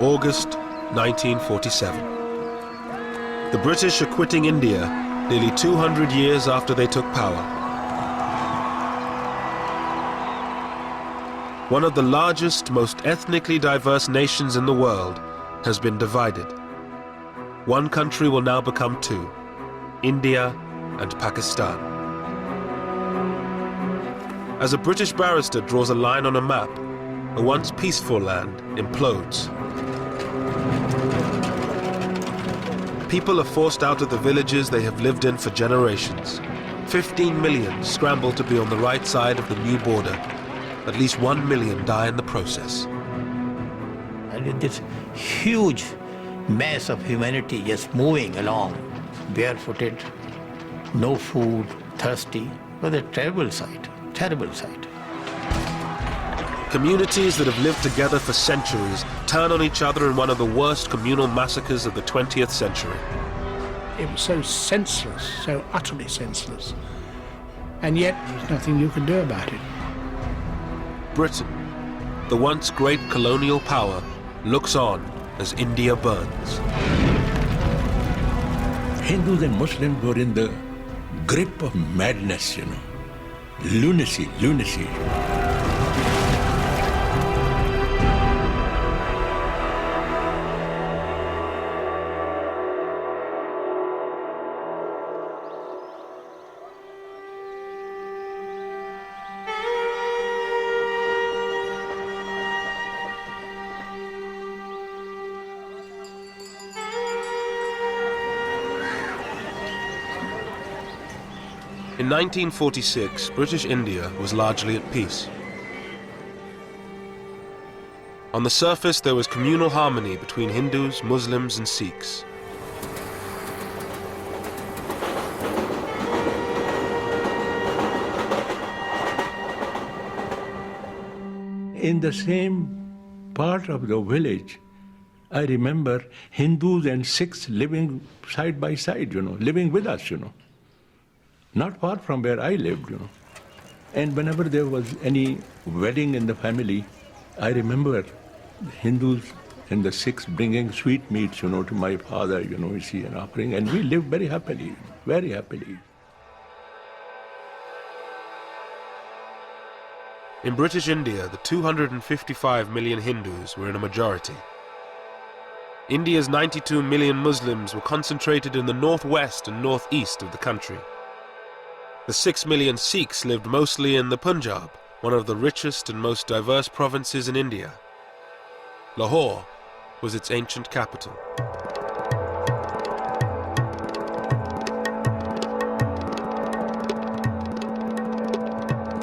August 1947. The British are quitting India nearly 200 years after they took power. One of the largest, most ethnically diverse nations in the world has been divided. One country will now become two, India and Pakistan. As a British barrister draws a line on a map, a once peaceful land implodes. People are forced out of the villages they have lived in for generations. 15 million scramble to be on the right side of the new border. At least 1 million die in the process. And this huge mass of humanity just moving along, barefooted, no food, thirsty. It was a terrible sight, terrible sight. Communities that have lived together for centuries turn on each other in one of the worst communal massacres of the 20th century. It was so senseless, so utterly senseless. And yet, there's nothing you can do about it. Britain, the once great colonial power, looks on as India burns. Hindus and Muslims were in the grip of madness, lunacy. In 1946, British India was largely at peace. On the surface, there was communal harmony between Hindus, Muslims, and Sikhs. In the same part of the village, I remember Hindus and Sikhs living side by side, living with us, Not far from where I lived, And whenever there was any wedding in the family, I remember the Hindus and the Sikhs bringing sweetmeats, to my father, and offering, and we lived very happily, very happily. In British India, the 255 million Hindus were in a majority. India's 92 million Muslims were concentrated in the northwest and northeast of the country. The 6 million Sikhs lived mostly in the Punjab, one of the richest and most diverse provinces in India. Lahore was its ancient capital.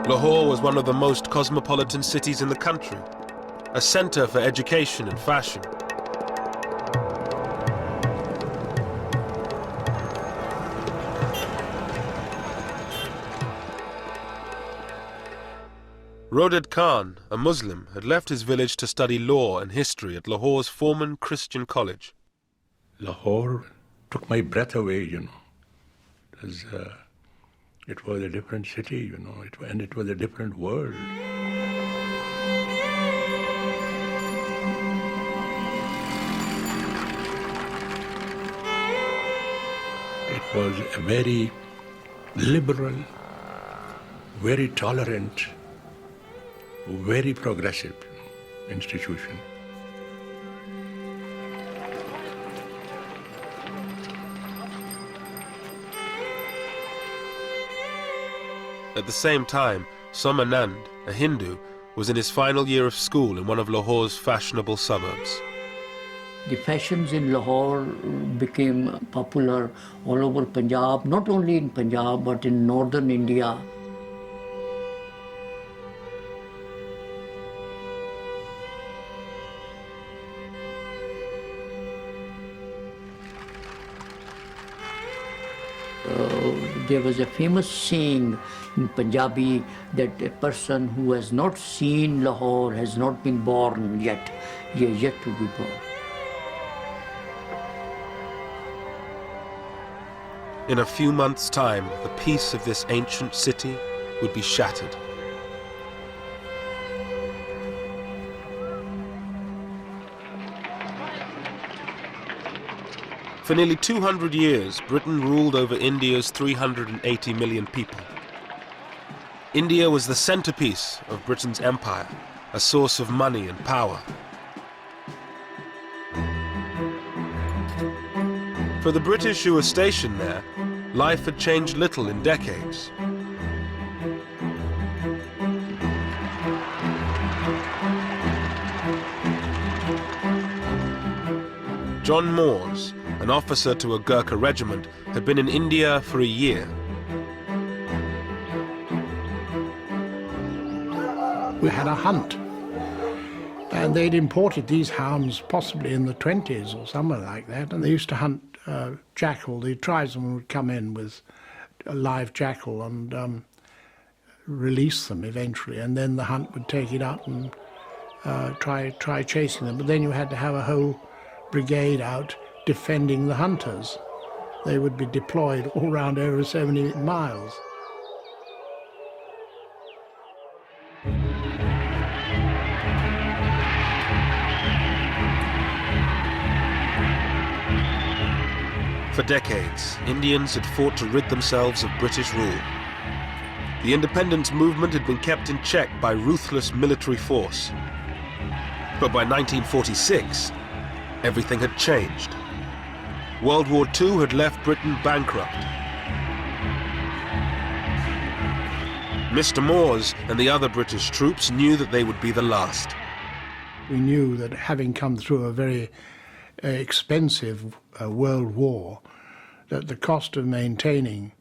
Lahore was one of the most cosmopolitan cities in the country, a center for education and fashion. Roded Khan, a Muslim, had left his village to study law and history at Lahore's Foreman Christian College. Lahore took my breath away, because it was a different city, and it was a different world. It was a very liberal, very tolerant, very progressive institution. At the same time, Somanand, a Hindu, was in his final year of school in one of Lahore's fashionable suburbs. The fashions in Lahore became popular all over Punjab, not only in Punjab but in northern India. There was a famous saying in Punjabi that a person who has not seen Lahore has not been born yet. He is yet to be born. In a few months' time, the peace of this ancient city would be shattered. For nearly 200 years, Britain ruled over India's 380 million people. India was the centerpiece of Britain's empire, a source of money and power. For the British who were stationed there, life had changed little in decades. John Moores, an officer to a Gurkha regiment, had been in India for a year. We had a hunt, and they'd imported these hounds possibly in the 20s or somewhere like that, and they used to hunt jackal. The tribesmen would come in with a live jackal and release them eventually, and then the hunt would take it up and try chasing them. But then you had to have a whole brigade out defending the hunters. They would be deployed all round over so many miles. For decades, Indians had fought to rid themselves of British rule. The independence movement had been kept in check by ruthless military force. But by 1946, everything had changed. World War II had left Britain bankrupt. Mr. Moores and the other British troops knew that they would be the last. We knew that having come through a very expensive world war, that the cost of maintaining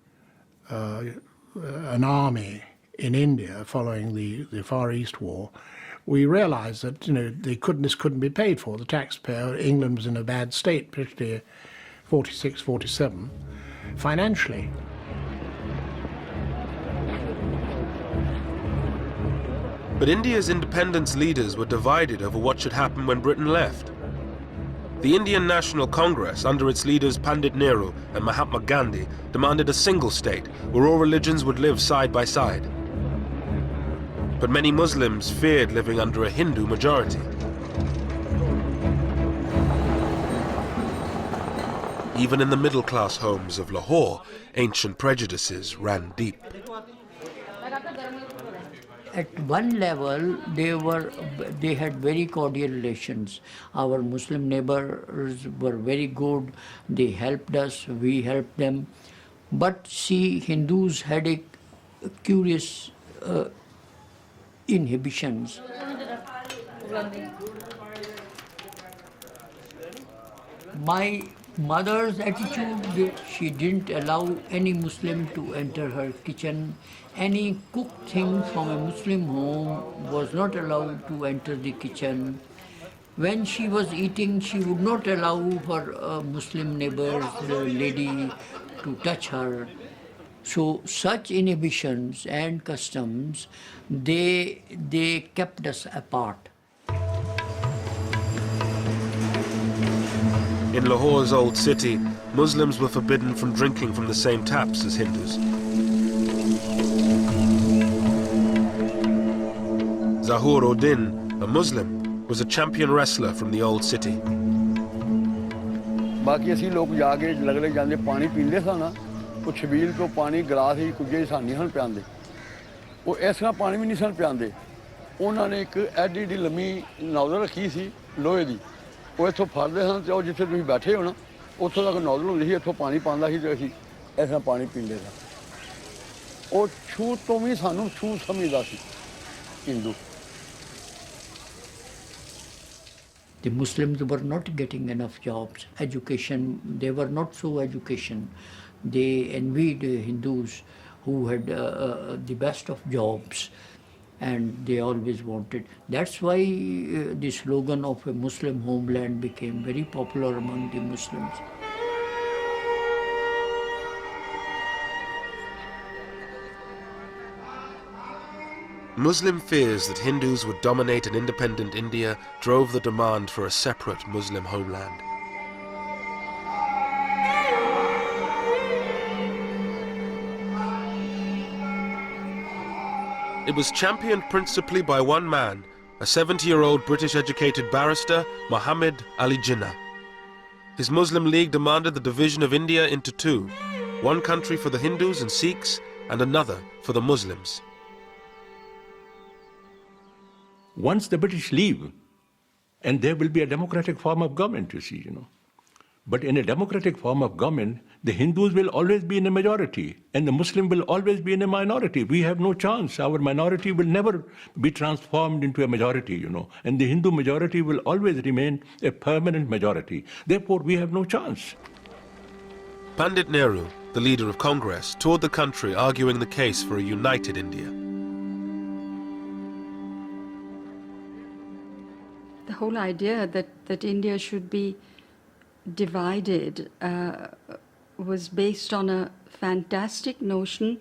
an army in India following the Far East War, we realized that this couldn't be paid for. The taxpayer, England was in a bad state, particularly 46, 47, financially. But India's independence leaders were divided over what should happen when Britain left. The Indian National Congress, under its leaders Pandit Nehru and Mahatma Gandhi, demanded a single state where all religions would live side by side. But many Muslims feared living under a Hindu majority. Even in the middle-class homes of Lahore, ancient prejudices ran deep. At one level, they had very cordial relations. Our Muslim neighbors were very good. They helped us, we helped them. But see, Hindus had a curious inhibitions. My mother's attitude, she didn't allow any Muslim to enter her kitchen. Any cooked thing from a Muslim home was not allowed to enter the kitchen. When she was eating, she would not allow her Muslim neighbors, the lady, to touch her. So such inhibitions and customs, they kept us apart. In Lahore's old city, Muslims were forbidden from drinking from the same taps as Hindus. Zahur Uddin, a Muslim, was a champion wrestler from the old city. बाकी असी लोग जाके लगले जांदे पानी पींदे सा ना वो छबील तो पानी गिलास ही कुछ सानी सन पियांदे वो इस तरह पानी भी नहीं सन पियांदे उन्होंने एक एडी एडी लम्मी नौजल रखी सी लोहे दी वो इत्थों फड़दे सन ते जिथे तुसीं बैठे हो ना उत्थों तक नौजल हुंदी सी इत्थों पानी पांदा सी ते असीं इस तरह पानी पींदे सा वो छूत तो भी सानूं छूत समझदा सी Hindu. The Muslims were not getting enough jobs, education, they were not so educated. They envied Hindus who had the best of jobs, and they always wanted. That's why the slogan of a Muslim homeland became very popular among the Muslims. Muslim fears that Hindus would dominate an independent India drove the demand for a separate Muslim homeland. It was championed principally by one man, a 70-year-old British-educated barrister, Muhammad Ali Jinnah. His Muslim League demanded the division of India into two, one country for the Hindus and Sikhs and another for the Muslims. Once the British leave, and there will be a democratic form of government, you see, But in a democratic form of government, the Hindus will always be in a majority, and the Muslim will always be in a minority. We have no chance. Our minority will never be transformed into a majority, and the Hindu majority will always remain a permanent majority. Therefore, we have no chance. Pandit Nehru, the leader of Congress, toured the country arguing the case for a united India. The whole idea that India should be divided was based on a fantastic notion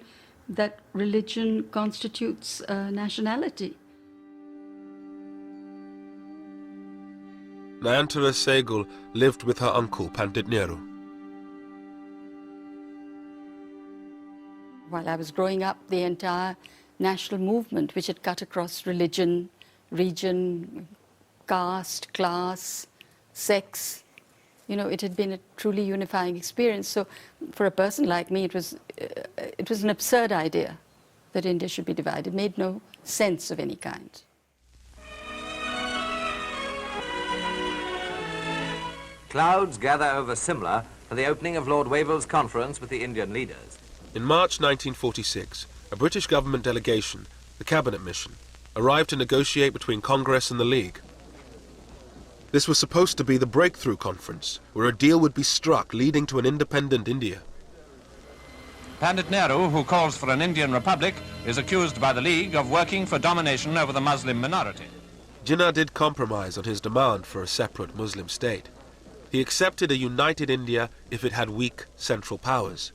that religion constitutes nationality. Nayantara Sehgal lived with her uncle, Pandit Nehru. While I was growing up, the entire national movement, which had cut across religion, region, caste, class, sex, it had been a truly unifying experience. So for a person like me, it was an absurd idea that India should be divided. It made no sense of any kind. Clouds gather over Simla for the opening of Lord Wavell's conference with the Indian leaders. In March 1946, a British government delegation, the Cabinet Mission, arrived to negotiate between Congress and the League. This was supposed to be the breakthrough conference, where a deal would be struck leading to an independent India. Pandit Nehru, who calls for an Indian republic, is accused by the League of working for domination over the Muslim minority. Jinnah did compromise on his demand for a separate Muslim state. He accepted a united India if it had weak central powers.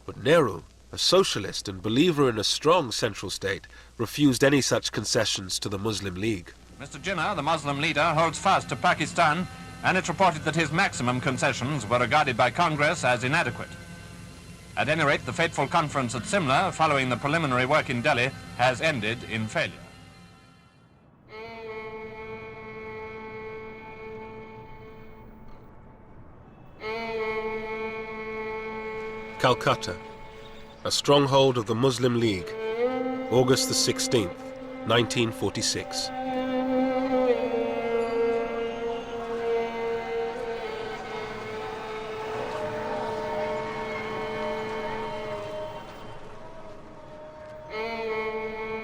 But Nehru, a socialist and believer in a strong central state, refused any such concessions to the Muslim League. Mr. Jinnah, the Muslim leader, holds fast to Pakistan, and it's reported that his maximum concessions were regarded by Congress as inadequate. At any rate, the fateful conference at Simla, following the preliminary work in Delhi, has ended in failure. Calcutta, a stronghold of the Muslim League, August the 16th, 1946.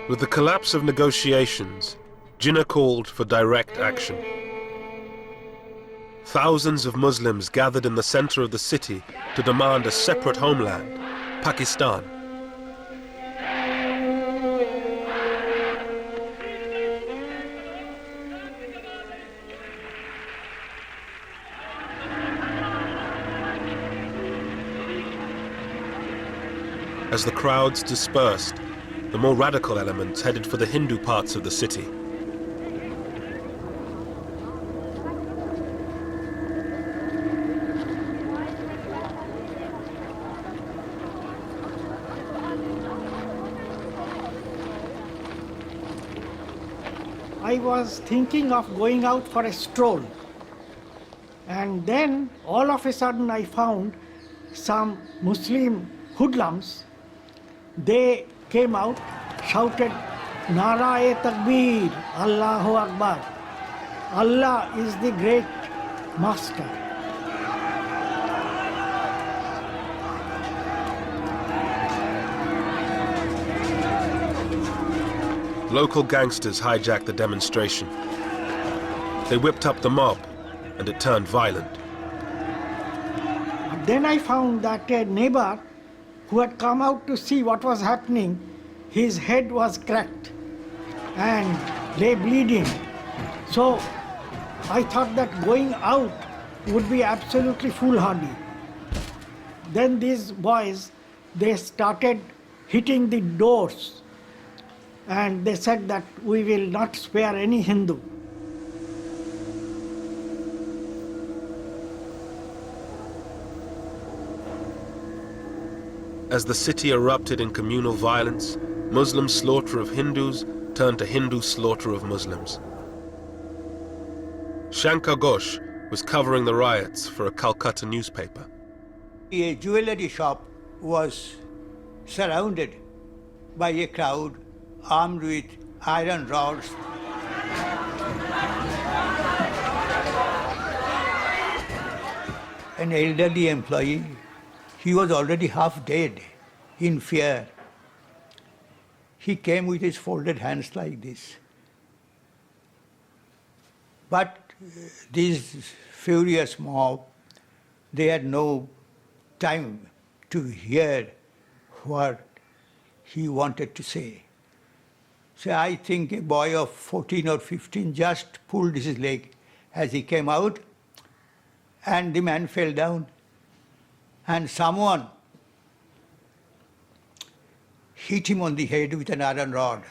With the collapse of negotiations, Jinnah called for direct action. Thousands of Muslims gathered in the center of the city to demand a separate homeland, Pakistan. As the crowds dispersed, the more radical elements headed for the Hindu parts of the city. I was thinking of going out for a stroll, and then all of a sudden I found some Muslim hoodlums. They came out, shouted, Nara-e Takbir, Allahu Akbar. Allah is the great master. Local gangsters hijacked the demonstration. They whipped up the mob, and it turned violent. Then I found that a neighbor who had come out to see what was happening, his head was cracked and lay bleeding. So I thought that going out would be absolutely foolhardy. Then these boys, they started hitting the doors, and they said that we will not spare any Hindu. As the city erupted in communal violence, Muslim slaughter of Hindus turned to Hindu slaughter of Muslims. Shankar Ghosh, was covering the riots for a Calcutta newspaper. A jewelry shop was surrounded by a crowd armed with iron rods. An elderly employee, he was already half dead in fear. He came with his folded hands like this. But this furious mob, they had no time to hear what he wanted to say. So I think a boy of 14 or 15 just pulled his leg as he came out, and the man fell down. And someone hit him on the head with an iron rod.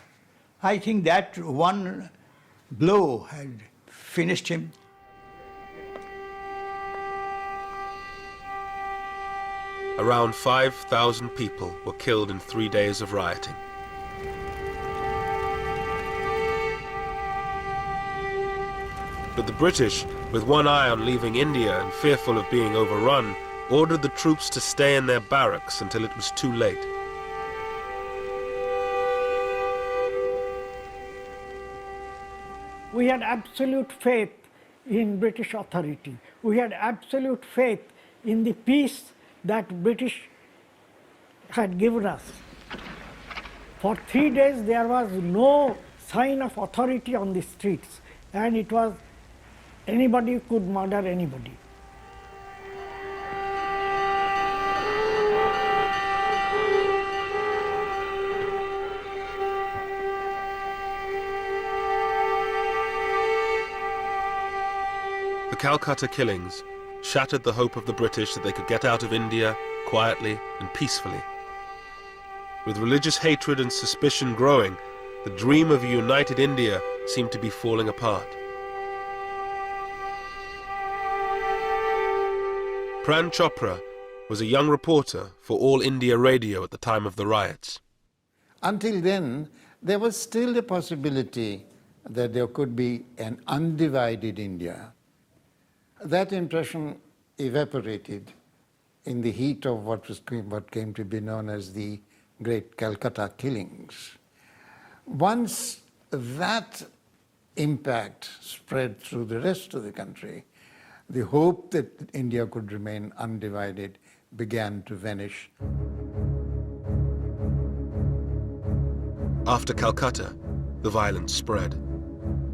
I think that one blow had finished him. Around 5,000 people were killed in 3 days of rioting. But the British, with one eye on leaving India and fearful of being overrun, ordered the troops to stay in their barracks until it was too late. We had absolute faith in British authority. We had absolute faith in the peace that British had given us. For 3 days there was no sign of authority on the streets, and it was anybody could murder anybody. The Calcutta killings shattered the hope of the British that they could get out of India quietly and peacefully. With religious hatred and suspicion growing, the dream of a united India seemed to be falling apart. Pran Chopra was a young reporter for All India Radio at the time of the riots. Until then, there was still a possibility that there could be an undivided India. That impression evaporated in the heat of what came to be known as the Great Calcutta Killings. Once that impact spread through the rest of the country, the hope that India could remain undivided began to vanish. After Calcutta, the violence spread.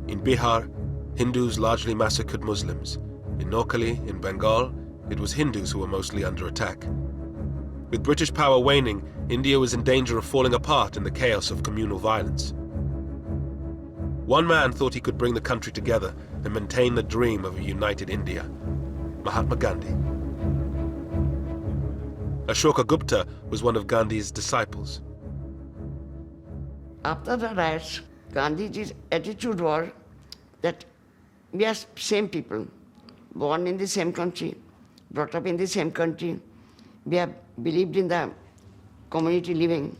In Bihar, Hindus largely massacred Muslims. In Noakhali, in Bengal, it was Hindus who were mostly under attack. With British power waning, India was in danger of falling apart in the chaos of communal violence. One man thought he could bring the country together and maintain the dream of a united India: Mahatma Gandhi. Ashoka Gupta was one of Gandhi's disciples. After the riots, Gandhiji's attitude was that we are same people, born in the same country, brought up in the same country. We have believed in the community living.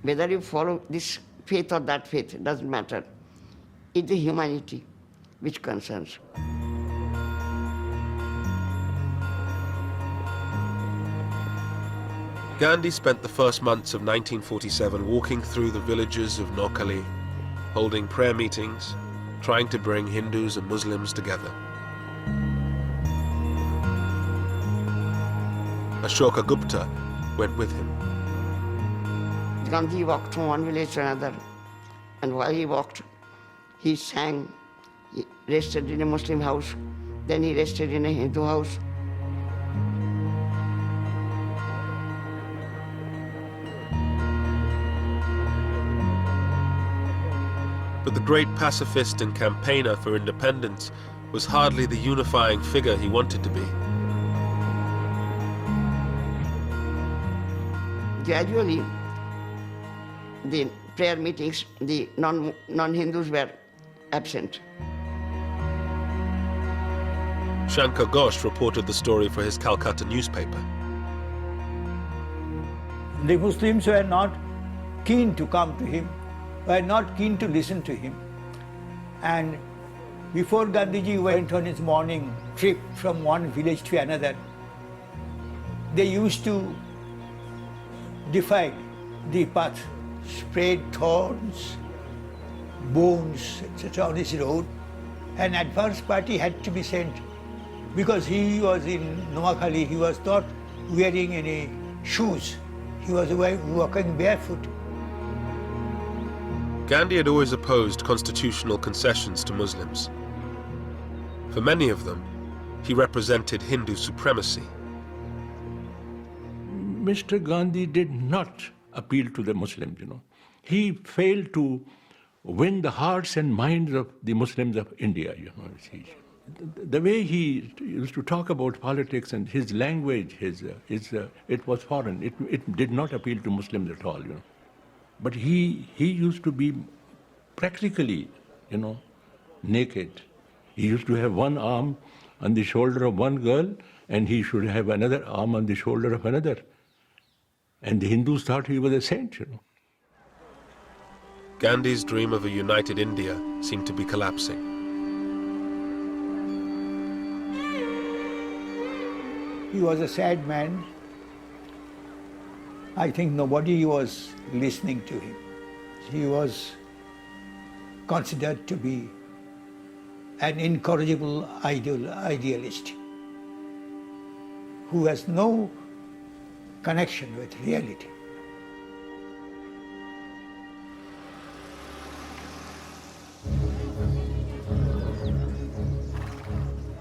Whether you follow this faith or that faith, it doesn't matter. It's the humanity which concerns. Gandhi spent the first months of 1947 walking through the villages of Noakhali, holding prayer meetings, trying to bring Hindus and Muslims together. Ashoka Gupta went with him. Gandhi walked from one village to another, and while he walked, he sang. He rested in a Muslim house, then he rested in a Hindu house. But the great pacifist and campaigner for independence was hardly the unifying figure he wanted to be. Gradually, the prayer meetings, the non-Hindus were absent. Shankar Ghosh reported the story for his Calcutta newspaper. The Muslims were not keen to come to him, were not keen to listen to him. And Before Gandhiji went on his morning trip from one village to another, they used to defile the path, spread thorns, bones, etc. on this road. An advance party had to be sent because he was in Noakhali, he was not wearing any shoes. He was walking barefoot. Gandhi had always opposed constitutional concessions to Muslims. For many of them, he represented Hindu supremacy. Mr. Gandhi did not appeal to the Muslims, He failed to win the hearts and minds of the Muslims of India, The way he used to talk about politics and his language, it was foreign. It did not appeal to Muslims at all, But he used to be practically, naked. He used to have one arm on the shoulder of one girl, and he should have another arm on the shoulder of another. And the Hindus thought he was a saint, Gandhi's dream of a united India seemed to be collapsing. He was a sad man. I think nobody was listening to him. He was considered to be an incorrigible idealist who has no connection with reality.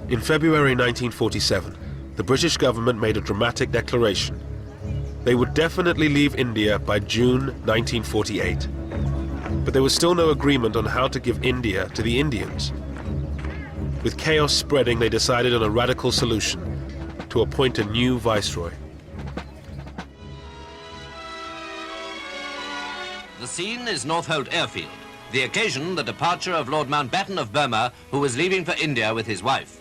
In February 1947, the British government made a dramatic declaration. They would definitely leave India by June 1948. But there was still no agreement on how to give India to the Indians. With chaos spreading, they decided on a radical solution: to appoint a new viceroy. The scene is Northolt Airfield. The occasion, the departure of Lord Mountbatten of Burma, who was leaving for India with his wife.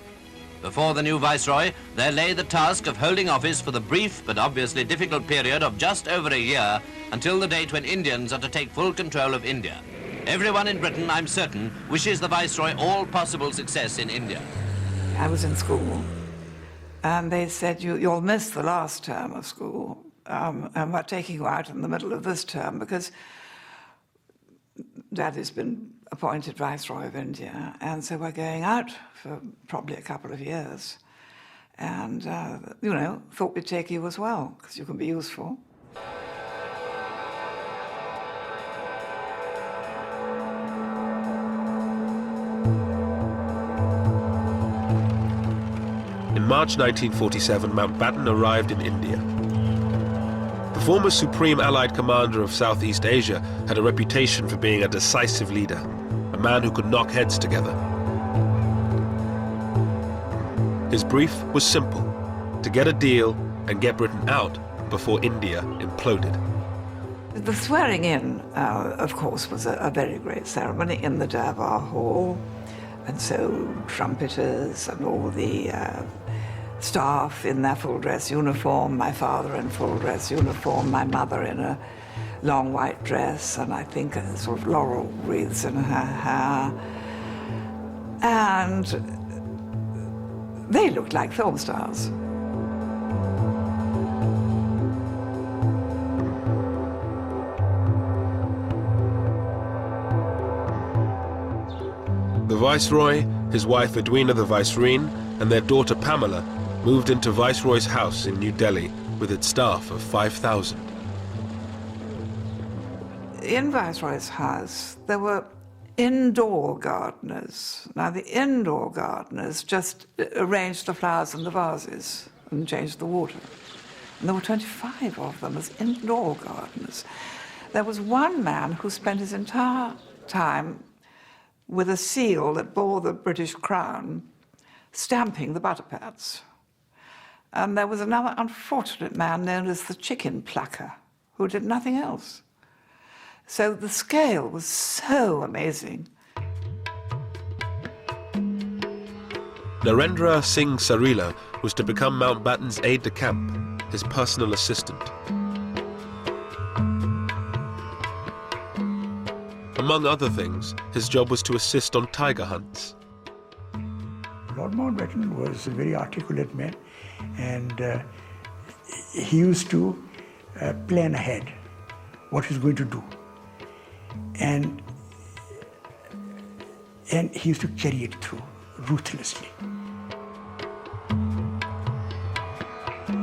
Before the new viceroy, there lay the task of holding office for the brief but obviously difficult period of just over a year until the date when Indians are to take full control of India. Everyone in Britain, I'm certain, wishes the viceroy all possible success in India. I was in school, and they said, you'll miss the last term of school, and we're taking you out in the middle of this term because Daddy's been appointed Viceroy of India, and so we're going out for probably a couple of years. And, thought we'd take you as well, because you can be useful. In March 1947, Mountbatten arrived in India. The former Supreme Allied Commander of Southeast Asia had a reputation for being a decisive leader, a man who could knock heads together. His brief was simple: to get a deal and get Britain out before India imploded. The swearing in, of course, was a very great ceremony in the Durbar Hall. And so trumpeters and all the staff in their full dress uniform, my father in full dress uniform, my mother in a long white dress, and I think a sort of laurel wreaths in her hair. And they looked like film stars. The Viceroy, his wife Edwina the Vicereine, and their daughter Pamela moved into Viceroy's house in New Delhi with its staff of 5,000. In Viceroy's house, there were indoor gardeners. Now, the indoor gardeners just arranged the flowers in the vases and changed the water. And there were 25 of them as indoor gardeners. There was one man who spent his entire time with a seal that bore the British crown, stamping the butter pads. And there was another unfortunate man known as the chicken plucker, who did nothing else. So the scale was so amazing. Narendra Singh Sarila was to become Mountbatten's aide-de-camp, his personal assistant. Among other things, his job was to assist on tiger hunts. Lord Mountbatten was a very articulate man, and he used to plan ahead what he's going to do. And he used to carry it through ruthlessly.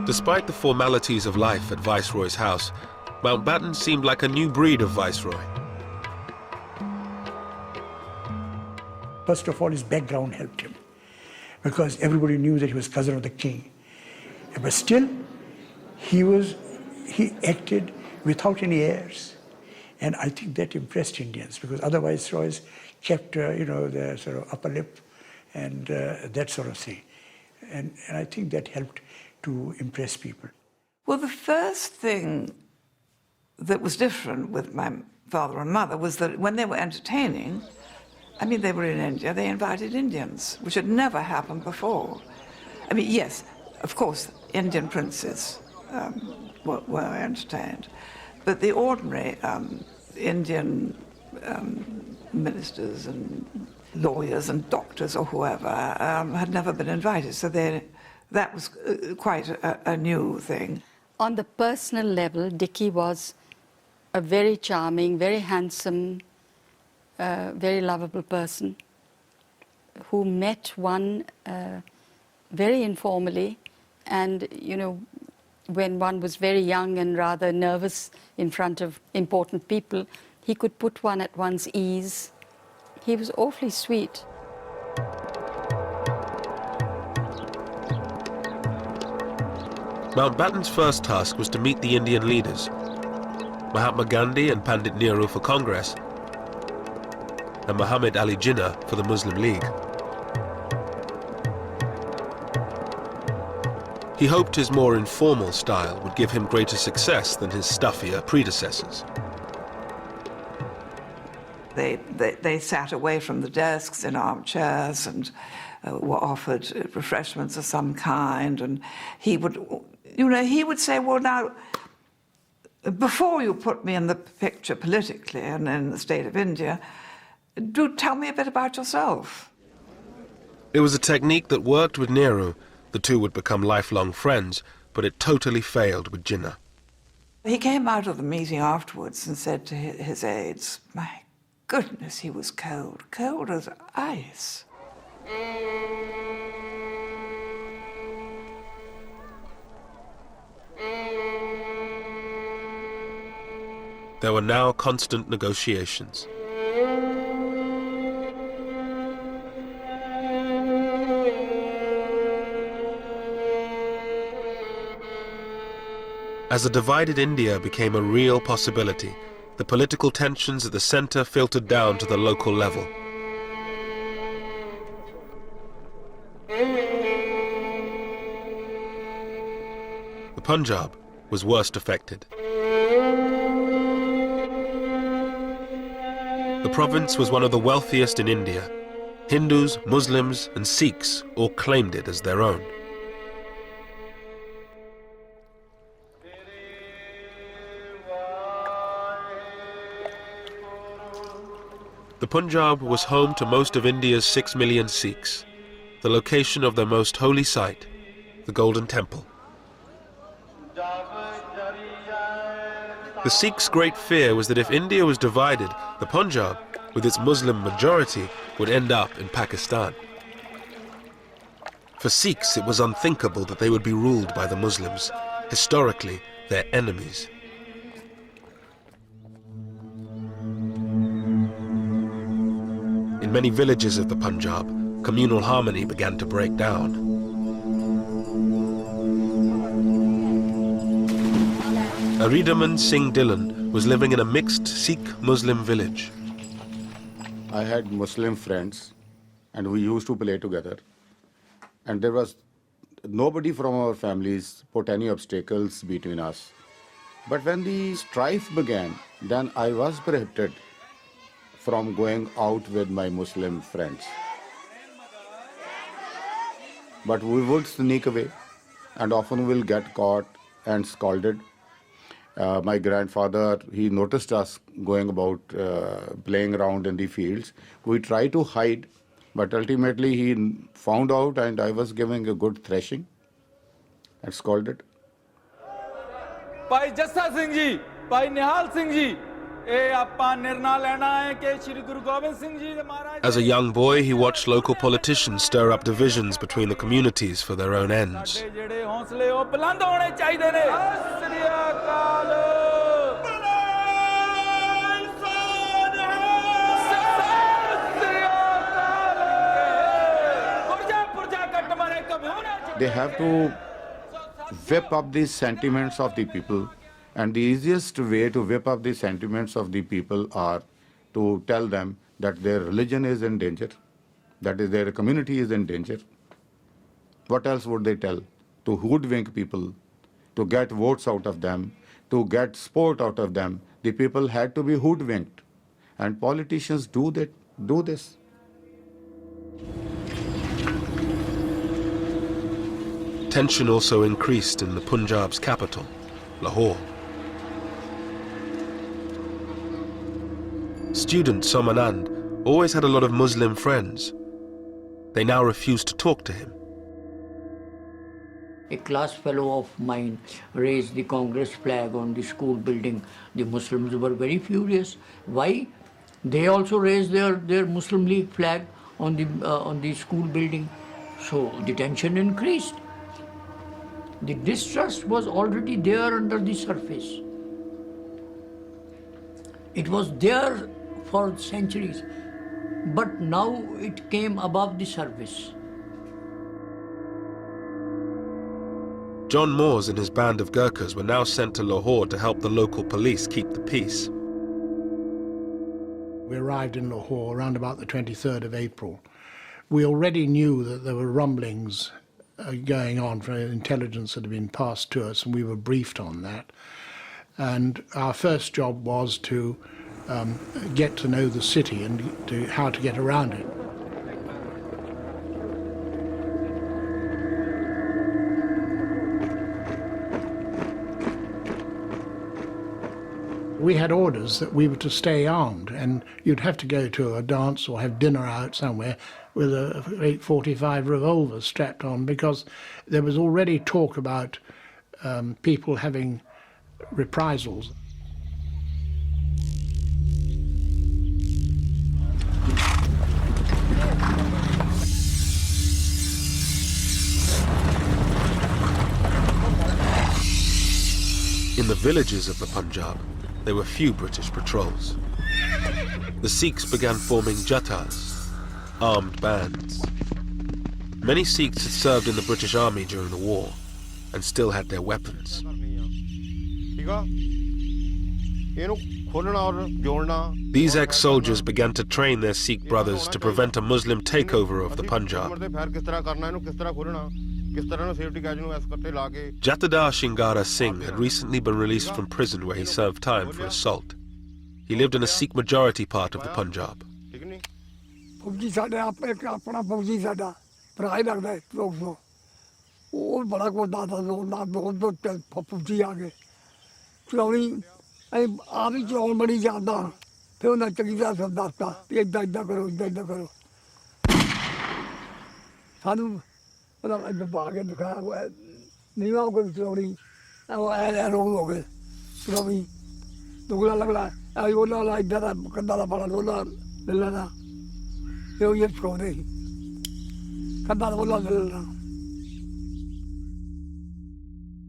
Despite the formalities of life at Viceroy's house, Mountbatten seemed like a new breed of Viceroy. First of all, his background helped him, because everybody knew that he was cousin of the king. But still, he acted without any airs. And I think that impressed Indians, because other viceroys kept, their sort of upper lip and that sort of thing. And I think that helped to impress people. Well, the first thing that was different with my father and mother was that when they were entertaining, I mean, they were in India, they invited Indians, which had never happened before. I mean, yes, of course, Indian princes were entertained, but the ordinary Indian ministers and lawyers and doctors or whoever had never been invited, so that was quite a new thing. On the personal level, Dickie was a very charming, very handsome, very lovable person who met one very informally, and when one was very young and rather nervous in front of important people, he could put one at one's ease. He was awfully sweet. Mountbatten's first task was to meet the Indian leaders, Mahatma Gandhi and Pandit Nehru for Congress, and Muhammad Ali Jinnah for the Muslim League. He hoped his more informal style would give him greater success than his stuffier predecessors. They sat away from the desks in armchairs and were offered refreshments of some kind, and he would say, well, now, before you put me in the picture politically and in the state of India, do tell me a bit about yourself. It was a technique that worked with Nehru. The two would become lifelong friends, but it totally failed with Jinnah. He came out of the meeting afterwards and said to his aides, my goodness, he was cold, cold as ice. There were now constant negotiations. As a divided India became a real possibility, the political tensions at the centre filtered down to the local level. The Punjab was worst affected. The province was one of the wealthiest in India. Hindus, Muslims, and Sikhs all claimed it as their own. The Punjab was home to most of India's 6 million Sikhs, the location of their most holy site, the Golden Temple. The Sikhs' great fear was that if India was divided, the Punjab, with its Muslim majority, would end up in Pakistan. For Sikhs, it was unthinkable that they would be ruled by the Muslims, historically their enemies. In many villages of the Punjab, communal harmony began to break down. Aridaman Singh Dillon was living in a mixed Sikh-Muslim village. I had Muslim friends, and we used to play together. And there was nobody from our families put any obstacles between us. But when the strife began, then I was prohibited from going out with my Muslim friends. But we would sneak away, and often will get caught and scolded. My grandfather, he noticed us going about playing around in the fields. We tried to hide, But ultimately he found out and I was giving a good thrashing and scolded. ਭਾਈ ਜੱਸਾ ਸਿੰਘ ਜੀ ਭਾਈ ਨਿਹਾਲ ਸਿੰਘ ਜੀ ਇਹ ਆਪਾਂ ਨਿਰਣਾ ਲੈਣਾ ਹੈ ਕਿ ਸ੍ਰੀ ਗੁਰੂ ਗੋਬਿੰਦ ਸਿੰਘ ਜੀ ਦੇ ਮਹਾਰਾਜ As a young boy, he watched local politicians stir up divisions between the communities for their own ends. ਜਿਹੜੇ ਹੌਸਲੇ ਉਹ ਬੁਲੰਦ ਹੋਣੇ ਚਾਹੀਦੇ ਨੇ ਸਤਿ ਸ੍ਰੀ ਅਕਾਲ They have to whip up the sentiments of the people, and the easiest way to whip up the sentiments of the people are to tell them that their religion is in danger, that is, their community is in danger. What else would they tell? To hoodwink people, to get votes out of them, to get support out of them. The people had to be hoodwinked, and politicians do this. Tension also increased in the Punjab's capital, Lahore. Student Somanand always had a lot of Muslim friends. They now refused to talk to him. A class fellow of mine raised the Congress flag on the school building. The Muslims were very furious. Why? They also raised their Muslim League flag on the school building. So the tension increased. The distrust was already there under the surface. It was there for centuries, but now it came above the surface. John Moores and his band of Gurkhas were now sent to Lahore to help the local police keep the peace. We arrived in Lahore around about the 23rd of April. We already knew that there were rumblings going on for intelligence that had been passed to us, and we were briefed on that. And our first job was to get to know the city and how to get around it. We had orders that we were to stay armed, and you'd have to go to a dance or have dinner out somewhere with a 845 revolver strapped on, because there was already talk about people having reprisals. In the villages of the Punjab, there were few British patrols. The Sikhs began forming jathas, armed bands. Many Sikhs had served in the British Army during the war and still had their weapons. These ex-soldiers began to train their Sikh brothers to prevent a Muslim takeover of the Punjab. Jatadar Shingara Singh had recently been released from prison where he served time for assault. He lived in a Sikh majority part of the Punjab.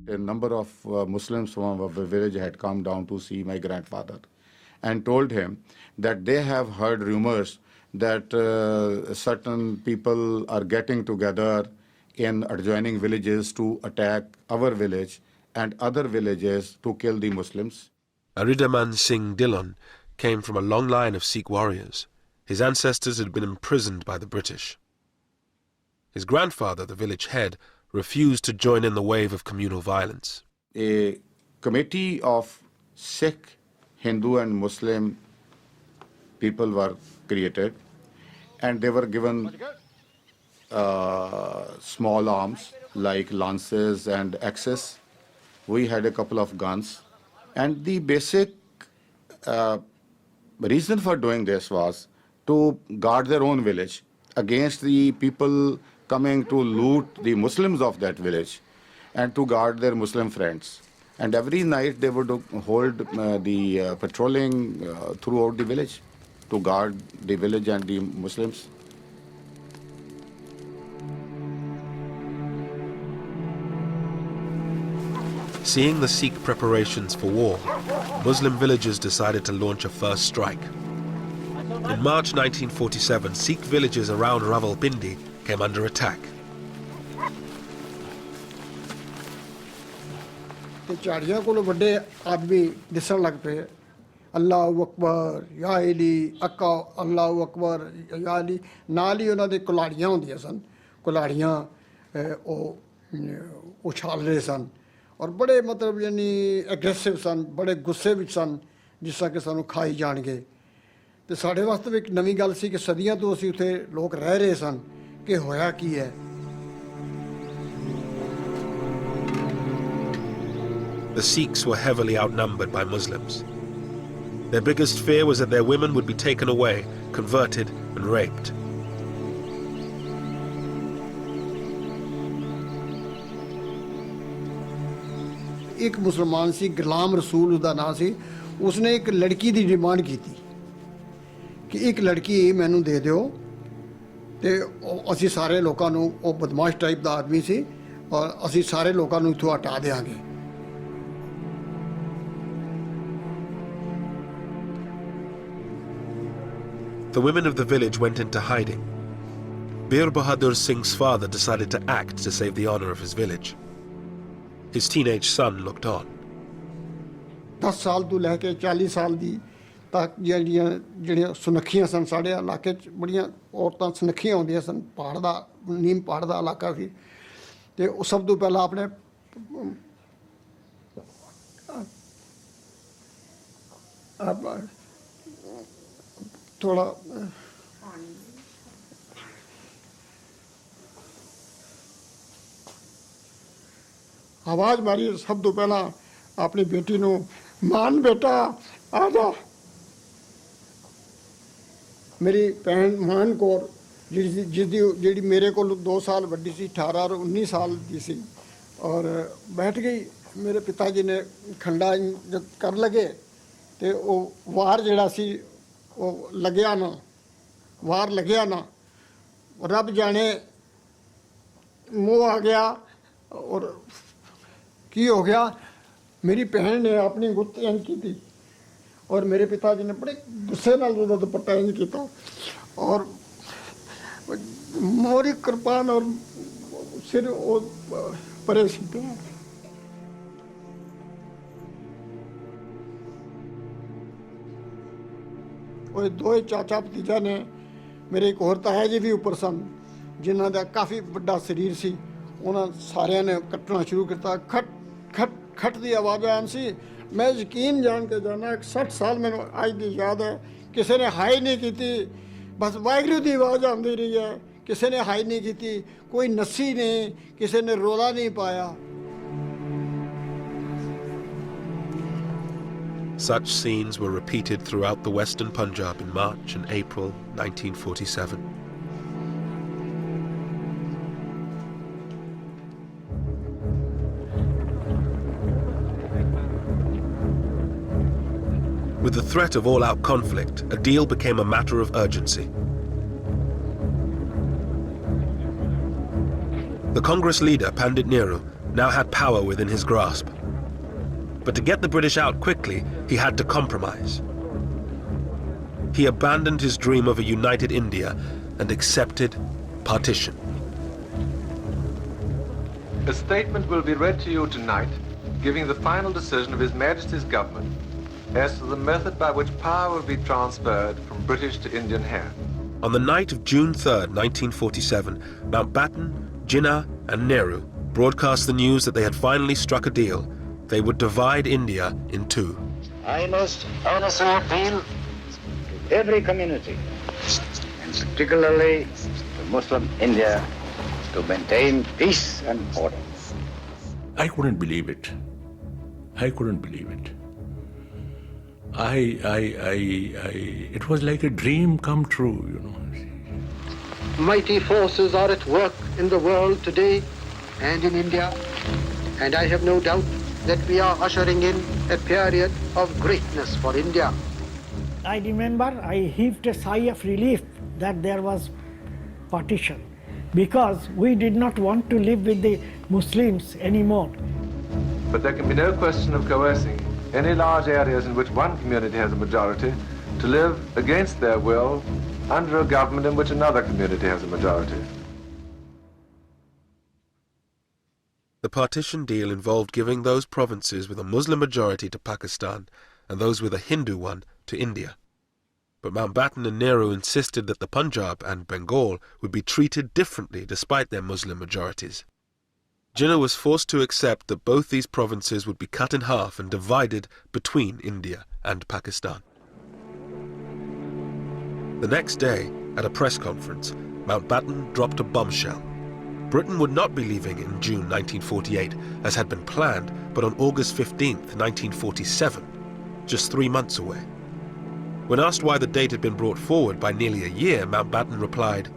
A number of Muslims from our village had come down to see my grandfather and told him that they have heard rumors that certain people are getting together in adjoining villages to attack our village and other villages to kill the Muslims. Aridaman Singh Dillon came from a long line of Sikh warriors. His ancestors had been imprisoned by the British. His grandfather, the village head, refused to join in the wave of communal violence. A committee of Sikh, Hindu and Muslim people were created, and they were given small arms like lances and axes. We had a couple of guns, and the basic reason for doing this was to guard their own village. against the people coming to loot the Muslims of that village and to guard their Muslim friends. And every night they would hold the patrolling throughout the village to guard the village and the Muslims. Seeing the Sikh preparations for war, Muslim villagers decided to launch a first strike. In March 1947, Sikh villages around Rawalpindi came under attack. ਤੇ ਝਾੜੀਆਂ ਕੋਲ ਵੱਡੇ ਆਦਮੀ ਦਿਸਣ ਲੱਗ ਪਏ ਅੱਲਾਹੁ ਅਕਬਰ ਯਾ ਅਲੀ ਅੱਕਾ ਅੱਲਾਹੁ ਅਕਬਰ ਯਾ ਅਲੀ ਨਾਲ ਹੀ ਉਹਨਾਂ ਦੇ ਕੁਲਾੜੀਆਂ ਹੁੰਦੀਆਂ ਸਨ ਕੁਲਾੜੀਆਂ ਉਹ ਉਛਾਲ ਰਹੇ ਸਨ ਔਰ ਬੜੇ ਮਤਲਬ ਯਾਨੀ ਐਗਰੈਸਿਵ ਸਨ ਬੜੇ ਗੁੱਸੇ ਵਿੱਚ ਸਨ ਜਿਸ ਤਰ੍ਹਾਂ ਕਿ ਸਾਨੂੰ ਖਾਈ ਜਾਣਗੇ ਤੇ ਸਾਡੇ ਵਾਸਤੇ ਵੀ ਇੱਕ ਨਵੀਂ ਗੱਲ ਸੀ ਕਿ ਸਦੀਆਂ ਤੋਂ ਅਸੀਂ ਉੱਥੇ ਲੋਕ ਰਹਿ ਰਹੇ ਸਨ ਕਿ ਹੋਇਆ ਕੀ ਹੈ The Sikhs were heavily outnumbered by Muslims. Their biggest fear was that their women would be taken away, converted and raped. ਇੱਕ ਮੁਸਲਮਾਨ ਸੀ ਗੁਲਾਮ ਰਸੂਲ ਉਹਦਾ ਨਾਂ ਸੀ ਉਸਨੇ ਇੱਕ ਲੜਕੀ ਦੀ ਡਿਮਾਂਡ ਕੀਤੀ ਕਿ ਇੱਕ ਲੜਕੀ ਮੈਨੂੰ ਦੇ ਦਿਓ ਤੇ ਅਸੀਂ ਸਾਰੇ ਲੋਕਾਂ ਨੂੰ ਉਹ ਬਦਮਾਸ਼ ਟਾਈਪ ਦਾ ਆਦਮੀ ਸੀ ਔਰ ਅਸੀਂ ਸਾਰੇ ਲੋਕਾਂ ਨੂੰ ਇੱਥੋਂ ਹਟਾ ਦੇਵਾਂਗੇ The women of the village went into hiding. Bir Bahadur Singh's father decided to act to save the honor of his village. His teenage son looked on. 10 ਸਾਲ ਤੋਂ ਲੈ ਕੇ 40 ਸਾਲ ਦੀ ਤੱਕ ਜਿਹੜੀਆਂ ਸੁਨੱਖੀਆਂ ਸਨ ਸਾਡੇ ਇਲਾਕੇ 'ਚ ਬੜੀਆਂ ਔਰਤਾਂ ਸੁਨੱਖੀਆਂ ਹੁੰਦੀਆਂ ਸਨ ਪਹਾੜ ਦਾ ਨੀਮ ਪਹਾੜ ਦਾ ਇਲਾਕਾ ਸੀ ਤੇ ਉਹ ਸਭ ਤੋਂ ਪਹਿਲਾਂ ਆਪਣੇ ਥੋੜਾ ਆਵਾਜ਼ ਮਾਰੀ ਸਭ ਤੋਂ ਪਹਿਲਾਂ ਆਪਣੀ ਬੇਟੀ ਨੂੰ ਮਾਨ ਬੇਟਾ ਆ ਜਾ ਮੇਰੀ ਭੈਣ ਮਾਨ ਕੌਰ ਜਿਹੜੀ ਮੇਰੇ ਕੋਲ 2 ਸਾਲ ਵੱਡੀ ਸੀ 18 ਔਰ 19 ਸਾਲ ਦੀ ਸੀ ਔਰ ਬੈਠ ਗਈ ਮੇਰੇ ਪਿਤਾ ਜੀ ਨੇ ਖੰਡਾ ਜਦ ਕਰ ਲਗੇ ਤੇ ਉਹ ਵਾਰ ਜਿਹੜਾ ਸੀ ਉਹ ਲੱਗਿਆ ਨਾ ਵਾਰ ਲੱਗਿਆ ਨਾ ਰੱਬ ਜਾਣੇ ਮੂੰਹ ਆ ਗਿਆ ਔਰ ਕੀ ਹੋ ਗਿਆ ਮੇਰੀ ਭੈਣ ਨੇ ਆਪਣੀ ਗੁੱਤ ਇੰਝ ਕੀਤੀ ਔਰ ਮੇਰੇ ਪਿਤਾ ਜੀ ਨੇ ਬੜੇ ਗੁੱਸੇ ਨਾਲ ਉਹਦਾ ਦੁਪੱਟਾ ਇੰਝ ਕੀਤਾ ਔਰ ਮੋਰੀ ਕਿਰਪਾਨ ਔਰ ਸਿਰ ਉਹ ਪਰੇ ਸੀ ਪਿਆ ਉਹ ਦੋਏ ਚਾਚਾ ਭਤੀਜਾ ਨੇ ਮੇਰੇ ਇੱਕ ਹੋਰ ਤਾਇਆ ਜੀ ਵੀ ਉੱਪਰ ਸਨ ਜਿਨ੍ਹਾਂ ਦਾ ਕਾਫੀ ਵੱਡਾ ਸਰੀਰ ਸੀ ਉਹਨਾਂ ਸਾਰਿਆਂ ਨੇ ਕੱਟਣਾ ਸ਼ੁਰੂ ਕੀਤਾ ਖਟ ਖਟ ਖਟ ਦੀ ਆਵਾਜ਼ ਆਉਣ ਸੀ ਮੈਂ ਯਕੀਨ ਜਾਣ ਕੇ ਜਾਣਾ 60 ਸਾਲ ਮੈਨੂੰ ਅੱਜ ਦੀ ਯਾਦ ਹੈ ਕਿਸੇ ਨੇ ਹਾਈ ਨਹੀਂ ਕੀਤੀ ਬਸ ਵਾਹਿਗੁਰੂ ਦੀ ਆਵਾਜ਼ ਆਉਂਦੀ ਰਹੀ ਹੈ ਕਿਸੇ ਨੇ ਹਾਈ ਨਹੀਂ ਕੀਤੀ ਕੋਈ ਨੱਸੀ ਨਹੀਂ ਕਿਸੇ ਨੇ ਰੋਲਾ ਨਹੀਂ ਪਾਇਆ Such scenes were repeated throughout the western Punjab in March and April 1947. With the threat of all-out conflict, a deal became a matter of urgency. The Congress leader, Pandit Nehru, now had power within his grasp. But to get the British out quickly, he had to compromise. He abandoned his dream of a united India and accepted partition. A statement will be read to you tonight, giving the final decision of His Majesty's government as to the method by which power will be transferred from British to Indian hands. On the night of June 3rd, 1947, Mountbatten, Jinnah and Nehru broadcast the news that they had finally struck a deal. They would divide India in two. I must honestly appeal to every community, and particularly to Muslim India, to maintain peace and order. I couldn't believe it. I couldn't believe it. It was like a dream come true, you know. mighty forces are at work in the world today and in India, and I have no doubt that we are ushering in a period of greatness for India. I remember I heaved a sigh of relief that there was partition, because we did not want to live with the Muslims anymore. But there can be no question of coercing any large areas in which one community has a majority to live against their will under a government in which another community has a majority. The partition deal involved giving those provinces with a Muslim majority to Pakistan and those with a Hindu one to India. But Mountbatten and Nehru insisted that the Punjab and Bengal would be treated differently despite their Muslim majorities. Jinnah was forced to accept that both these provinces would be cut in half and divided between India and Pakistan. The next day, at a press conference, Mountbatten dropped a bombshell. Britain would not be leaving in June 1948, as had been planned, but on August 15, 1947, just 3 months away. When asked why the date had been brought forward by nearly a year, Mountbatten replied,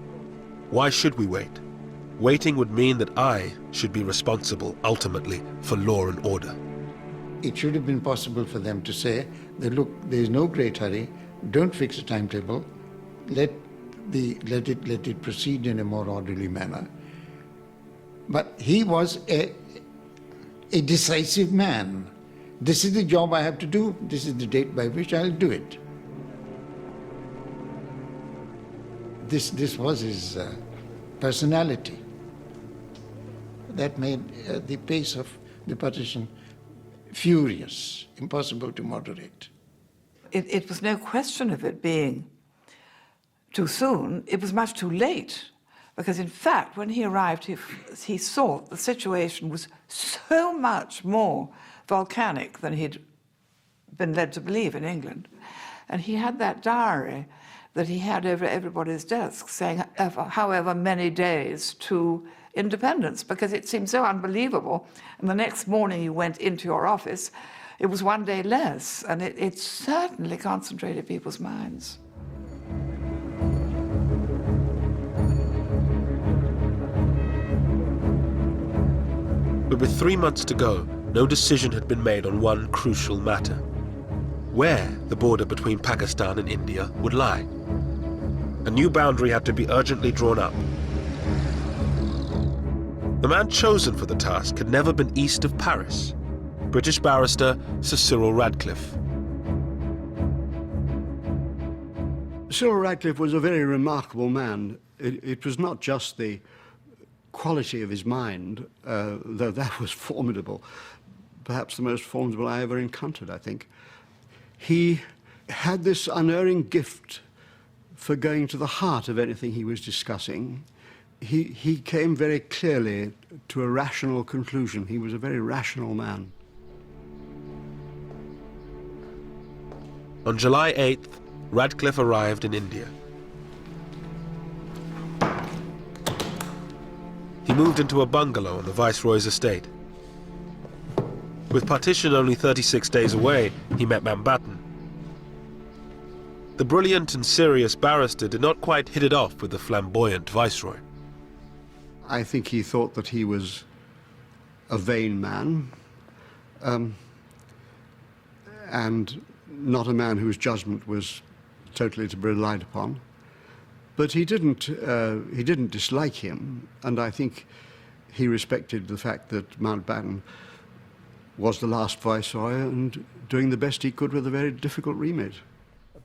"Why should we wait? Waiting would mean that I should be responsible, ultimately, for law and order." It should have been possible for them to say that, look, there is no great hurry, don't fix a timetable, let it proceed in a more orderly manner. But he was a decisive man. This is the job I have to do, this is the date by which I'll do it. This was his personality. That made the pace of the partition furious, impossible to moderate. It was no question of it being too soon. It was much too late, because in fact, when he arrived, he saw the situation was so much more volcanic than he'd been led to believe in England. And he had that diary that he had over everybody's desk saying however many days to independence, because it seemed so unbelievable. And the next morning you went into your office, it was 1 day less, and it certainly concentrated people's minds. But with 3 months to go, no decision had been made on one crucial matter: where the border between Pakistan and India would lie. A new boundary had to be urgently drawn up. The man chosen for the task had never been east of Paris: British barrister Sir Cyril Radcliffe. Cyril Radcliffe was a very remarkable man. It was not just the quality of his mind, though that was formidable, perhaps the most formidable I ever encountered, I think. He had this unerring gift for going to the heart of anything he was discussing. He came very clearly to a rational conclusion. He was a very rational man. On July 8th, Radcliffe arrived in India. He moved into a bungalow on the Viceroy's estate. With partition only 36 days away, he met Mountbatten. The brilliant and serious barrister did not quite hit it off with the flamboyant Viceroy. I think he thought that he was a vain man, and not a man whose judgment was totally to be relied upon. But he didn't dislike him, and I think he respected the fact that Mountbatten was the last Viceroy and doing the best he could with a very difficult remit.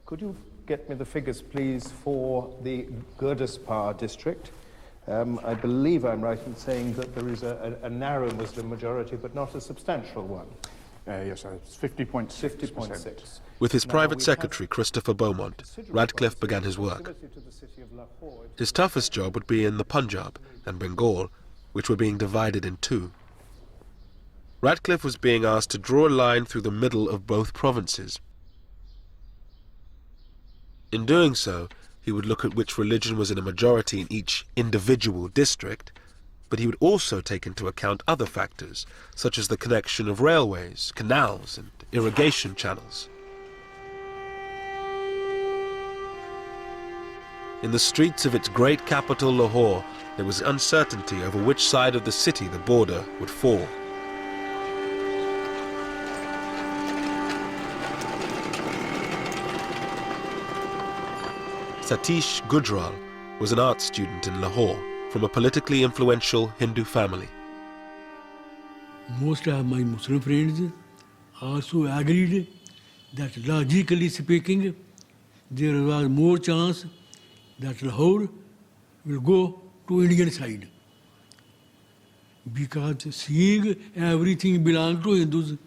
Could you get me the figures, please, for the Gurdaspur district? I believe I'm right in saying that there is a narrow Muslim majority, but not a substantial one. Yes, it's 50.6%. With his private secretary, Christopher Beaumont, Radcliffe began his work. His toughest job would be in the Punjab and Bengal, which were being divided in two. Radcliffe was being asked to draw a line through the middle of both provinces. In doing so, he would look at which religion was in a majority in each individual district, but he would also take into account other factors, such as the connection of railways, canals, and irrigation channels. In the streets of its great capital, Lahore, there was uncertainty over which side of the city the border would fall. Satish Gujral was an art student in Lahore from a politically influential Hindu family. Most of my Muslim friends also agreed that logically speaking, there was more chance that Lahore will go to Indian side. Because seeing everything belongs to Hindus,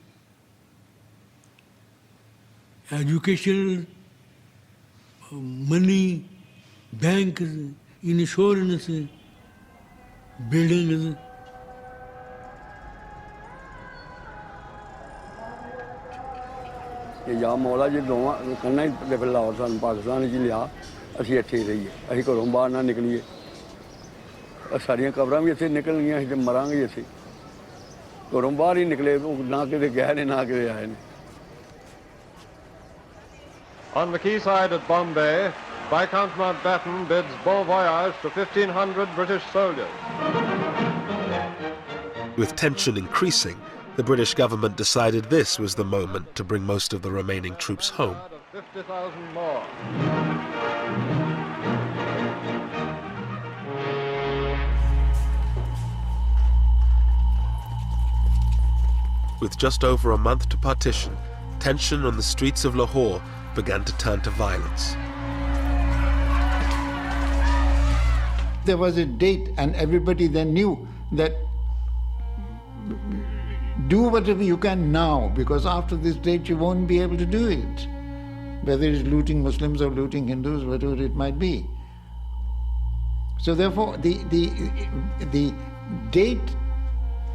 education, money, banks, insurance, buildings. या मौला जी दोवां कन्ना ही फिर लाहौर सानू पाकिस्तान च लिया असीं इत्थे ही रहिए असीं घरों बाहर ना निकलीए सारियां कबरां भी इत्थे निकलणियां असीं ते मरांगे इत्थे घरों बाहर ही निकले ना किते गए ने ना किते आए ने. On the quayside at Bombay, Viscount Mountbatten bids bon voyage to 1,500 British soldiers. With tension increasing, the British government decided this was the moment to bring most of the remaining troops home. 50,000 more. With just over a month to partition, tension on the streets of Lahore began to turn to violence. There was a date and everybody then knew that do whatever you can now, because after this date you won't be able to do it. Whether it's looting Muslims or looting Hindus, whatever it might be. So therefore the date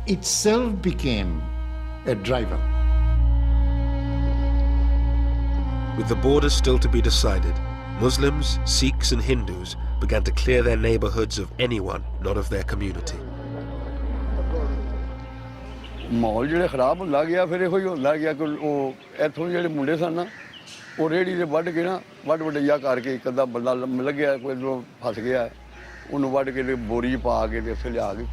itself became a driver. With the border still to be decided, Muslims, Sikhs and Hindus began to clear their neighborhoods of anyone not of their community. माहौल जो खराब होंदा गया फिर इहो ही होंदा गया कि इत्थों जेह्ड़े मुंडे सन ना वो रेहड़ी ते वड्ढ के ना वड्ढ वड्ढिया करके एक अद्धा बंदा लग्गेआ कोई फस गया उन्होंने वड्ढ के बोरी पा के ते उत्थे लिया के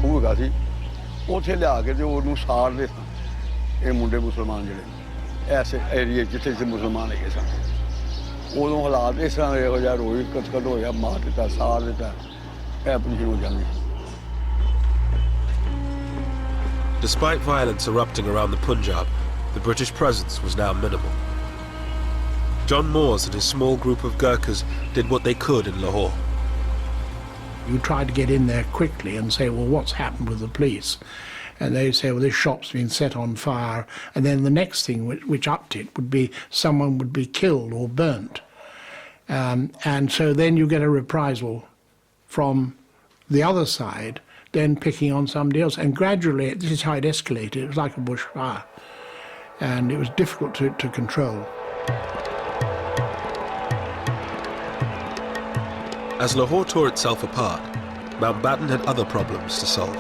ਉਹ ਹੈਗਾ ਸੀ ਉੱਥੇ ਲਿਆ ਕੇ ਤੇ ਉਹਨੂੰ ਸਾੜਦੇ ਸਨ ਇਹ ਮੁੰਡੇ ਮੁਸਲਮਾਨ ਜਿਹੜੇ ਐਸੇ ਏਰੀਏ ਜਿੱਥੇ ਜਿੱਥੇ ਮੁਸਲਮਾਨ ਹੈਗੇ ਸਨ ਉਦੋਂ ਹਾਲਾਤ ਇਸ ਤਰ੍ਹਾਂ ਇਹੋ ਜਿਹਾ ਰੋਈ ਕਤਲ ਹੋਇਆ ਮਾਰ ਦਿੱਤਾ ਸਾੜ ਦਿੱਤਾ ਇਹ ਪੁਲਿਸ ਹੋ ਜਾਂਦੀ. Despite violence erupting around the Punjab, the British presence was now minimal. John Moores and his small group of Gurkhas did what they could in Lahore. You try to get in there quickly and say, well, what's happened with the police? And they say, well, this shop's been set on fire. And then the next thing which upped it would be someone would be killed or burnt. And so then you get a reprisal from the other side, then picking on somebody else. And gradually, this is how it escalated. It was like a bushfire. And it was difficult to control. As Lahore tore itself apart, Mountbatten had other problems to solve.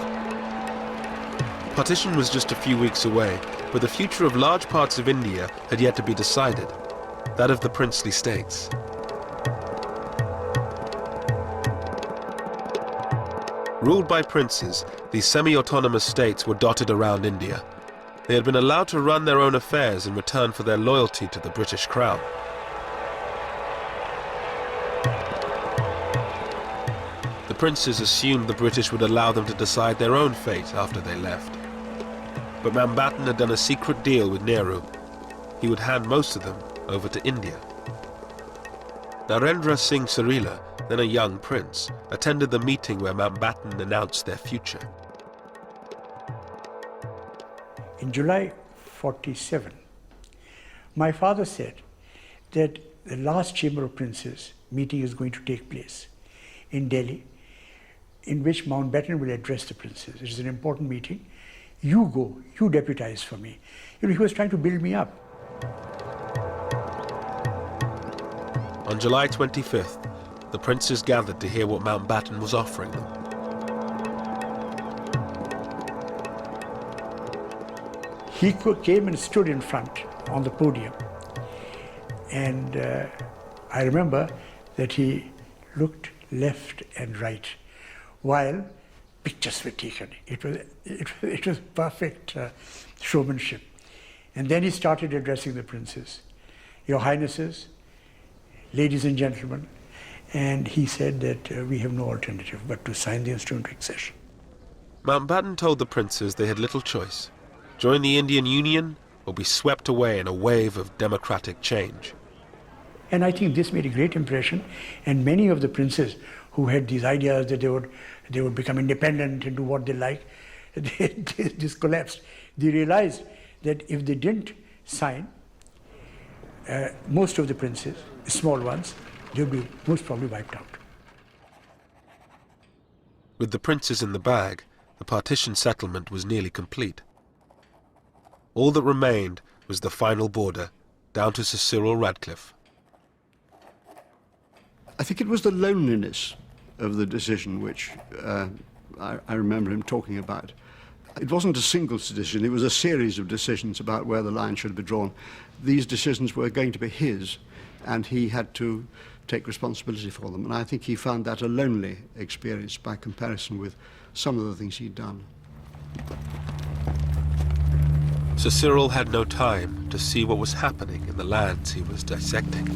Partition was just a few weeks away, but the future of large parts of India had yet to be decided, that of the princely states. Ruled by princes, these semi-autonomous states were dotted around India. They had been allowed to run their own affairs in return for their loyalty to the British Crown. The princes assumed the British would allow them to decide their own fate after they left. But Mountbatten had done a secret deal with Nehru. He would hand most of them over to India. Narendra Singh Sarila, then a young prince, attended the meeting where Mountbatten announced their future. In July 47, my father said that the last Chamber of Princes meeting is going to take place in Delhi, in which Mountbatten will address the princes. It is an important meeting. You go, you deputize for me. You know, he was trying to build me up. On July 25th, the princes gathered to hear what Mountbatten was offering them. He came and stood in front on the podium. And I remember that he looked left and right while pictures were taken. It was perfect showmanship. And then he started addressing the princes. Your Highnesses, ladies and gentlemen, and he said that we have no alternative but to sign the instrument of accession. Mountbatten told the princes they had little choice: join the Indian Union or be swept away in a wave of democratic change. And I think this made a great impression, and many of the princes who had these ideas that they would become independent and do what they like, this collapsed. They realized that if they didn't sign, most of the princes, the small ones, they would be most probably wiped out. With the princes in the bag, the partition settlement was nearly complete. All that remained was the final border, down to Sir Cyril Radcliffe. I think it was the loneliness of the decision which I remember him talking about. It wasn't a single decision, it was a series of decisions about where the line should be drawn. These decisions were going to be his, and he had to take responsibility for them. And I think he found that a lonely experience by comparison with some of the things he'd done. Sir Cyril had no time to see what was happening in the lands he was dissecting.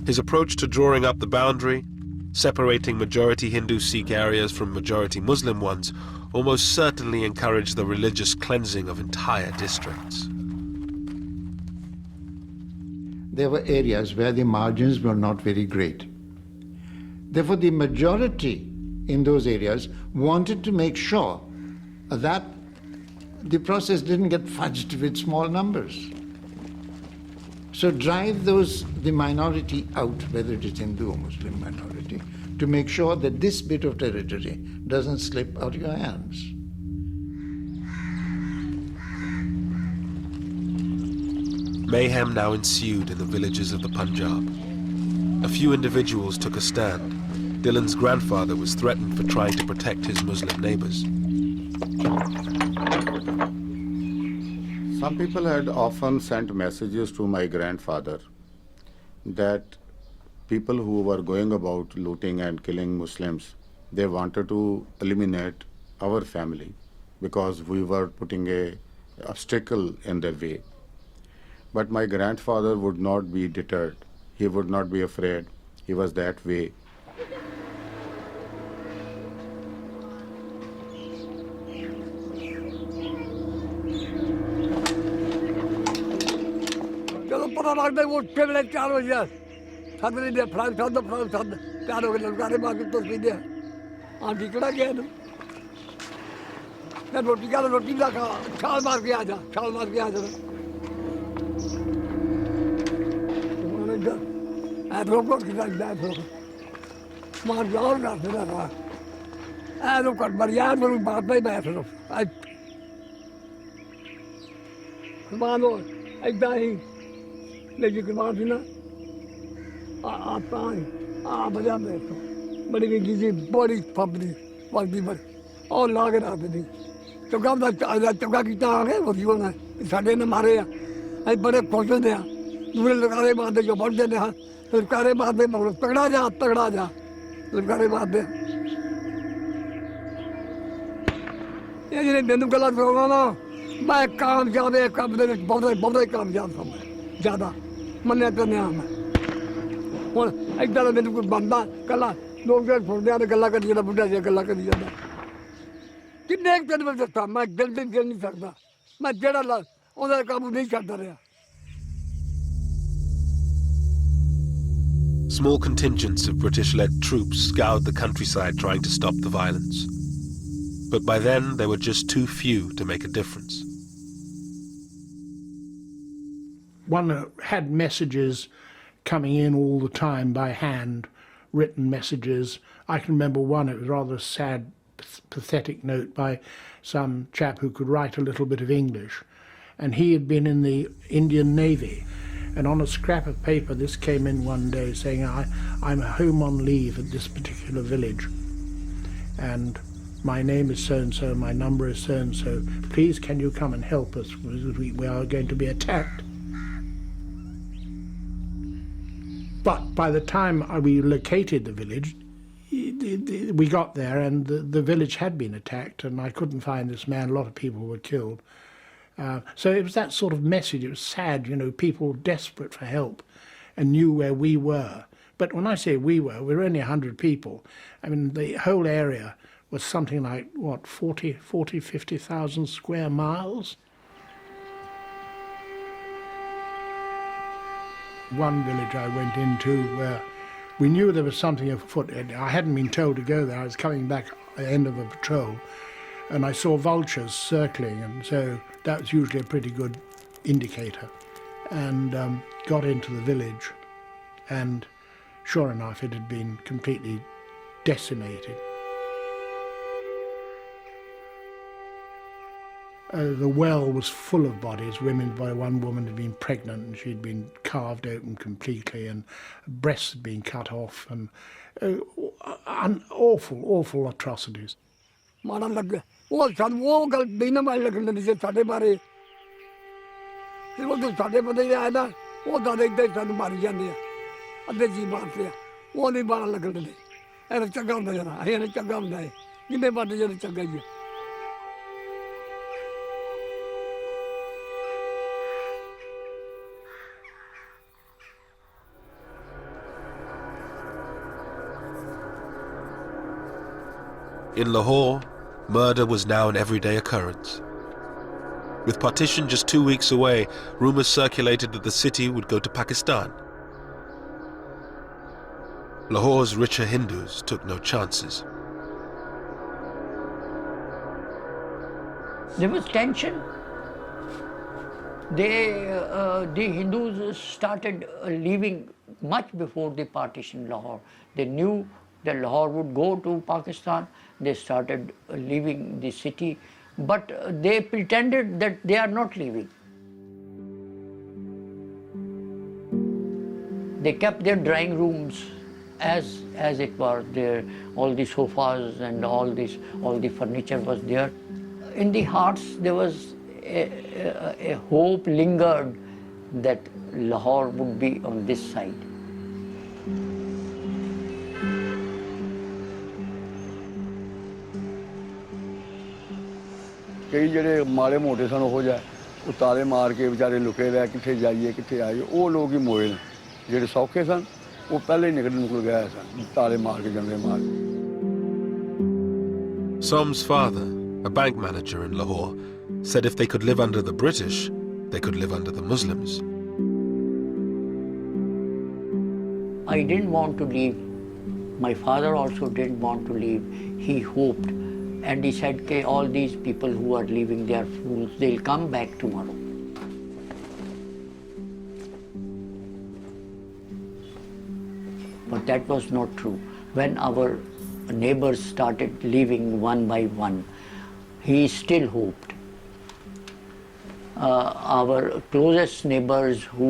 His approach to drawing up the boundary, separating majority Hindu-Sikh areas from majority Muslim ones, almost certainly encouraged the religious cleansing of entire districts. There were areas where the margins were not very great. Therefore, the majority in those areas wanted to make sure that the process didn't get fudged with small numbers. So drive the minority out, whether it is Hindu or Muslim minority, to make sure that this bit of territory doesn't slip out of your hands. Mayhem now ensued in the villages of the Punjab. A few individuals took a stand. Dylan's grandfather was threatened for trying to protect his Muslim neighbors. Some people had often sent messages to my grandfather that people who were going about looting and killing Muslims, they wanted to eliminate our family because we were putting an obstacle in their way. But my grandfather would not be deterred. He would not be afraid. He was that way. लेकिन कुर्बान थी ना आता है बजा दे तो बड़ी गिजी बड़ी फबरी बड़ी बड़ी और लागे आते थी तो कब चौका कितना आ गए वो जीवन है साढ़े ने मारे हैं अभी बड़े खुश होते हैं दूसरे लड़कारे मारते जो बढ़ देते हैं लड़कारे मारते तगड़ा जा लड़कारे मारते ये जिन्हें दिन गलत होगा ना मैं कामयाब है कब बहुत कामयाब था मैं ज़्यादा मन्ने तो नहीं मैं और एक तरह मैंने कुछ बंदा कला लोग जो छोड़ने आते गल्ला कर दिया बुढ़ा जी गल्ला कर दिया था कितने एक दिन में सकता मैं जल्दी खेल नहीं सकता मैं जेड़ा ला उन्हें काबू नहीं करता रहा. Small contingents of British-led troops scoured the countryside trying to stop the violence. But by then, there were just too few to make a difference. One had messages coming in all the time by hand, written messages. I can remember one, it was rather a sad, pathetic note by some chap who could write a little bit of English. And he had been in the Indian Navy. And on a scrap of paper, this came in one day saying, I'm home on leave at this particular village. And my name is so-and-so, my number is so-and-so, please can you come and help us, we are going to be attacked. But by the time we located the village, we got there and the village had been attacked and I couldn't find this man. A lot of people were killed. So it was that sort of message. It was sad, you know, people desperate for help and knew where we were. But when I say we were only 100 people. I mean, the whole area was something like, what, 50,000 square miles? One village I went into where we knew there was something afoot. I hadn't been told to go there. I was coming back at the end of a patrol and I saw vultures circling, and so that was usually a pretty good indicator. And got into the village and sure enough it had been completely decimated. The well was full of bodies. One woman had been pregnant and she'd been carved open completely and breasts had been cut off, and awful atrocities. ਮਾੜਾ ਲੱਗੇ ਉਹ ਸਾਨੂੰ ਉਹ ਗੱਲ ਨਹੀਂ ਨਾ ਮਾੜੀ ਲੱਗਣ ਦਿੰਦੀ ਸੀ ਸਾਡੇ ਬਾਰੇ ਫਿਰ ਉਹ ਸਾਡੇ ਬੰਦੇ ਜਿਹੜੇ ਆਏ ਨਾ ਉਹ ਦਾਦੇ ਇੱਦਾਂ ਹੀ ਸਾਨੂੰ ਮਾਰੀ ਜਾਂਦੇ ਆ ਅੱਧੇ ਜੀ ਮਾਰਦੇ ਆ ਉਹ ਨਹੀਂ ਮਾੜਾ ਲੱਗਣ ਦਿੰਦੇ ਇਹ ਚੰਗਾ ਹੁੰਦਾ ਜਰਾ ਇਹ ਚੰਗਾ ਹੁੰਦਾ ਹੈ ਜਿੰਨੇ ਬੰਦੇ ਜਿਹੜੇ ਚੰਗਾ ਹੀ ਆ In Lahore, murder was now an everyday occurrence. With partition just 2 weeks away, rumours circulated that the city would go to Pakistan. Lahore's richer Hindus took no chances. There was tension. The Hindus started leaving much before the partition Lahore. They knew that Lahore would go to Pakistan. They started leaving the city, but they pretended that they are not leaving. They kept their drawing rooms as it was there. All the sofas and all the furniture was there. In the hearts there was a hope lingered that Lahore would be on this side. ਕਈ ਜਿਹੜੇ ਮਾੜੇ ਮੋਟੇ ਸਨ ਉਹ ਜਿਹਾ ਉਹ ਤਾਲੇ ਮਾਰ ਕੇ ਵਿਚਾਰੇ ਲੁਕੇ ਰਹਿ ਕਿੱਥੇ ਜਾਈਏ ਕਿੱਥੇ ਆਈਏ ਉਹ ਲੋਕ ਹੀ ਮੋਏ ਨੇ ਜਿਹੜੇ ਸੌਖੇ ਸਨ ਉਹ ਪਹਿਲੇ ਹੀ ਨਿਕਲ ਗਏ ਸਨ ਤਾਲੇ ਮਾਰ ਕੇ ਜੰਦੇ ਮਾਰ ਕੇ Som's father, a bank manager in Lahore, said if they could live under the British, they could live under the Muslims. I didn't want to leave. My father also didn't want to leave. He hoped. And he said, okay, all these people who are leaving, they are fools. They'll come back tomorrow. But that was not true. When our neighbors started leaving one by one, he still hoped. Our closest neighbors who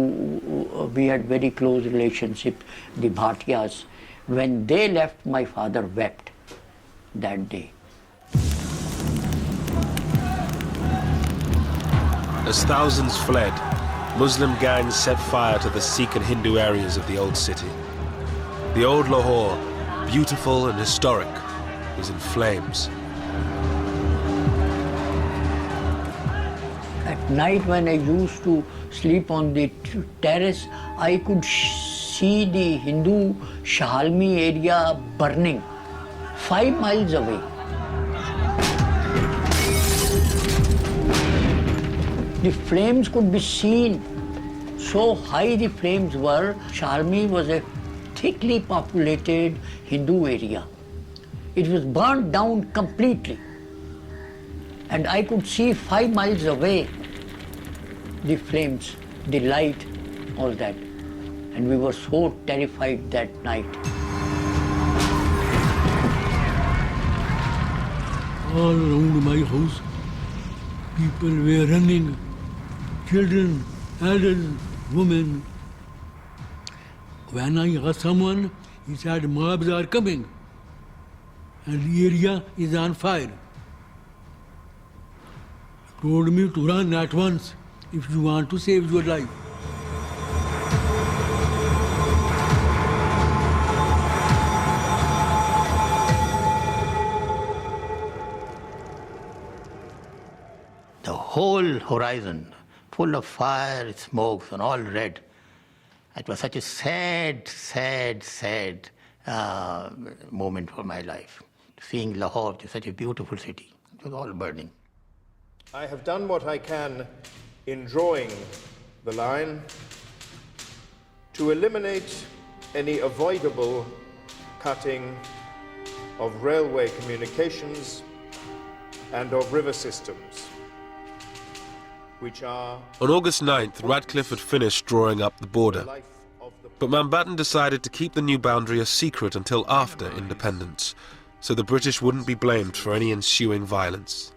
we had very close relationship, the Bhatiyas, when they left, my father wept that day. As thousands fled, Muslim gangs set fire to the Sikh and Hindu areas of the old city. The old Lahore, beautiful and historic, was in flames. At night when I used to sleep on the terrace, I could see the Hindu Shahalmi area burning 5 miles away. The flames could be seen. So high the flames were. Shahalmi was a thickly populated Hindu area. It was burned down completely. And I could see 5 miles away the flames, the light, all that. And we were so terrified that night. All around my house, people were running. Children, elders, women. When I asked someone, he said, mobs are coming. and the area is on fire. He told me to run at once if you want to save your life. The whole horizon full of fire, smokes, and all red. It was such a sad, sad, sad moment for my life. Seeing Lahore, such a beautiful city, it was all burning. I have done what I can in drawing the line to eliminate any avoidable cutting of railway communications and of river systems, which are... On August 9th, Radcliffe had finished drawing up the border, but Mountbatten decided to keep the new boundary a secret until after independence, so the British wouldn't be blamed for any ensuing violence.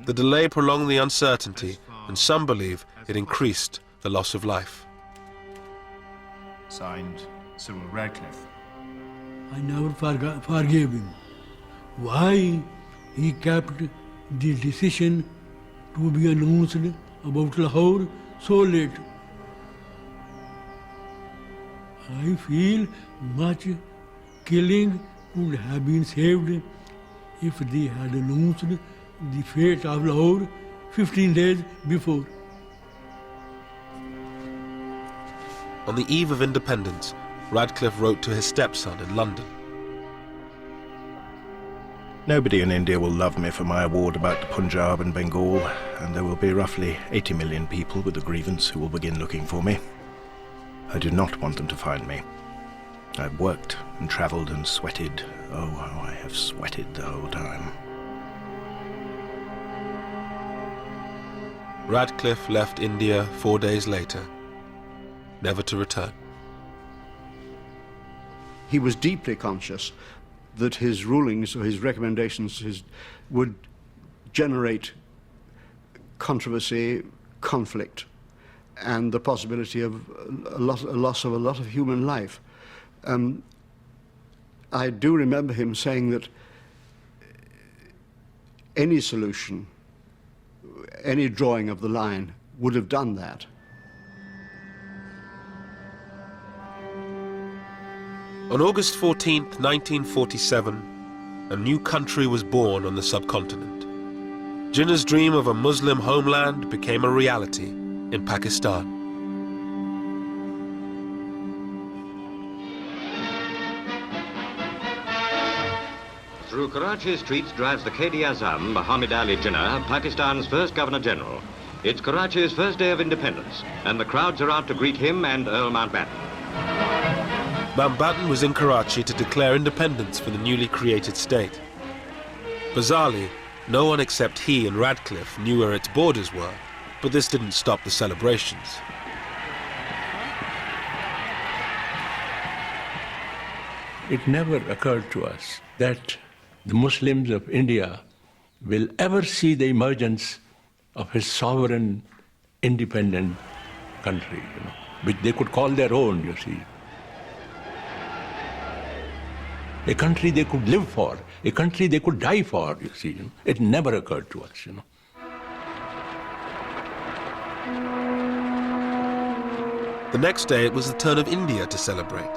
The delay prolonged the uncertainty, and some believe it increased the loss of life. Signed, Cyril Radcliffe. I never forgave him. Why he kept the decision to be announced about Lahore so late? I feel much killing would have been saved if they had announced the fate of Lahore 15 days before. On the eve of independence, Radcliffe wrote to his stepson in London. Nobody in India will love me for my award about the Punjab and Bengal, and there will be roughly 80 million people with a grievance who will begin looking for me. I do not want them to find me. I've worked and travelled and sweated. Oh, how I have sweated the whole time. Radcliffe left India 4 days later, never to return. He was deeply conscious that his rulings or his recommendations would generate controversy, conflict, and the possibility of a loss of a lot of human life. I do remember him saying that any solution, any drawing of the line would have done that. On August 14th, 1947, a new country was born on the subcontinent. Jinnah's dream of a Muslim homeland became a reality in Pakistan. Through Karachi's streets drives the Quaid-e-Azam, Muhammad Ali Jinnah, Pakistan's first Governor-General. It's Karachi's first day of independence, and the crowds are out to greet him and Earl Mountbatten. Mountbatten was in Karachi to declare independence for the newly created state. Bizarrely, no one except he and Radcliffe knew where its borders were, but this didn't stop the celebrations. It never occurred to us that the Muslims of India will ever see the emergence of a sovereign, independent country, which they could call their own, you see. A country they could live for, a country they could die for, you see. It never occurred to us, The next day, it was the turn of India to celebrate.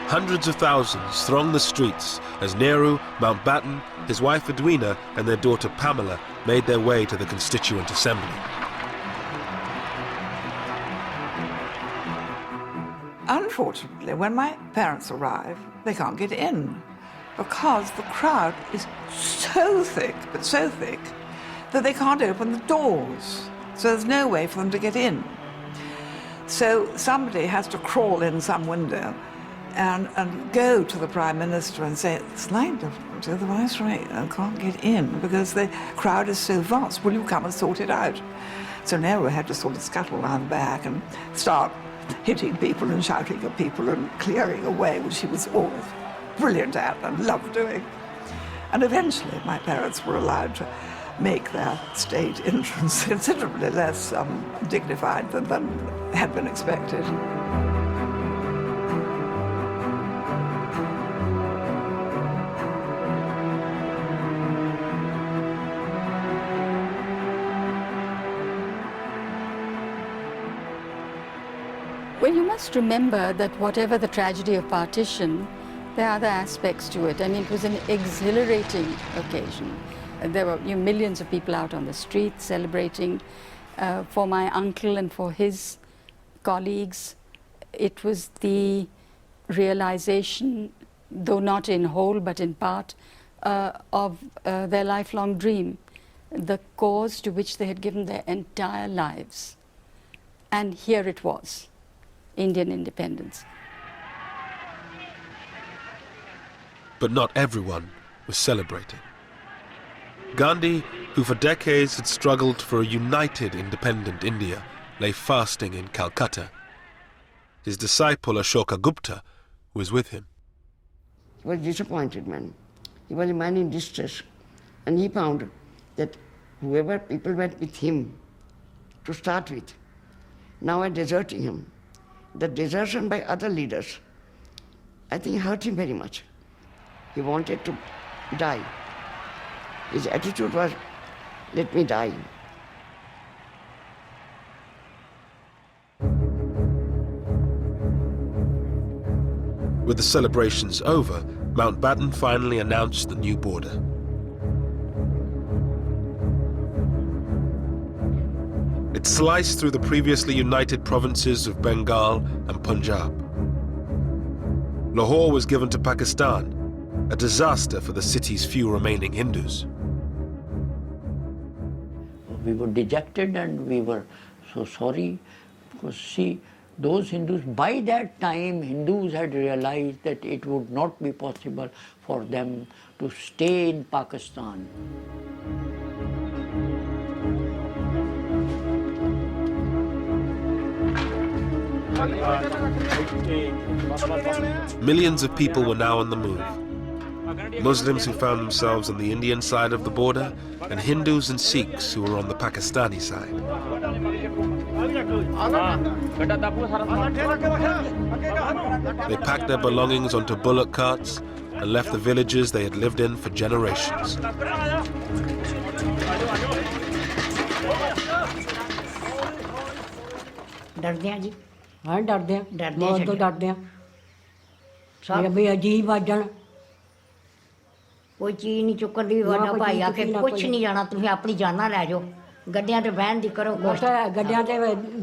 Hundreds of thousands thronged the streets as Nehru, Mountbatten, his wife Edwina, and their daughter Pamela made their way to the Constituent Assembly. Unfortunately, when my parents arrive, they can't get in because the crowd is so thick, but so thick, that they can't open the doors. So there's no way for them to get in. So somebody has to crawl in some window and go to the Prime Minister and say, it's like to the Viceroy, I can't get in because the crowd is so vast. Will you come and sort it out? So Nehru had to sort of scuttle around back and start hitting people and shouting at people and clearing away, which he was always brilliant at and loved doing. And eventually my parents were allowed to make their state entrance considerably less dignified than had been expected. Well, you must remember that whatever the tragedy of partition, there are other aspects to it. I mean, it was an exhilarating occasion. There were millions of people out on the street celebrating. For my uncle and for his colleagues, it was the realization, though not in whole but in part, of their lifelong dream, the cause to which they had given their entire lives. And here it was, Indian independence. But not everyone was celebrating. Gandhi, who for decades had struggled for a united independent India, lay fasting in Calcutta. His disciple Ashoka Gupta was with him. He was a disappointed man. He was a man in distress. And he found that whoever people went with him to start with, now are deserting him. The desertion by other leaders, I think, hurt him very much. He wanted to die. His attitude was, let me die. With the celebrations over, Mountbatten finally announced the new border. It sliced through the previously united provinces of Bengal and Punjab. Lahore was given to Pakistan, a disaster for the city's few remaining Hindus. We were dejected and we were so sorry because, see, those Hindus, by that time, Hindus had realized that it would not be possible for them to stay in Pakistan. Millions of people were now on the move. Muslims who found themselves on the Indian side of the border, and Hindus and Sikhs who were on the Pakistani side. They packed their belongings onto bullock carts and left the villages they had lived in for generations. डरते हैं जी हाँ डरते हैं बहुत तो डरते हैं सब भी अजीब आजन कोई चीज नहीं चुकन दी वाला भाई आके कुछ नहीं जाना तुम अपनी जाना ले जाओ गड्डियां ते बहन दी करो गड्डियां ते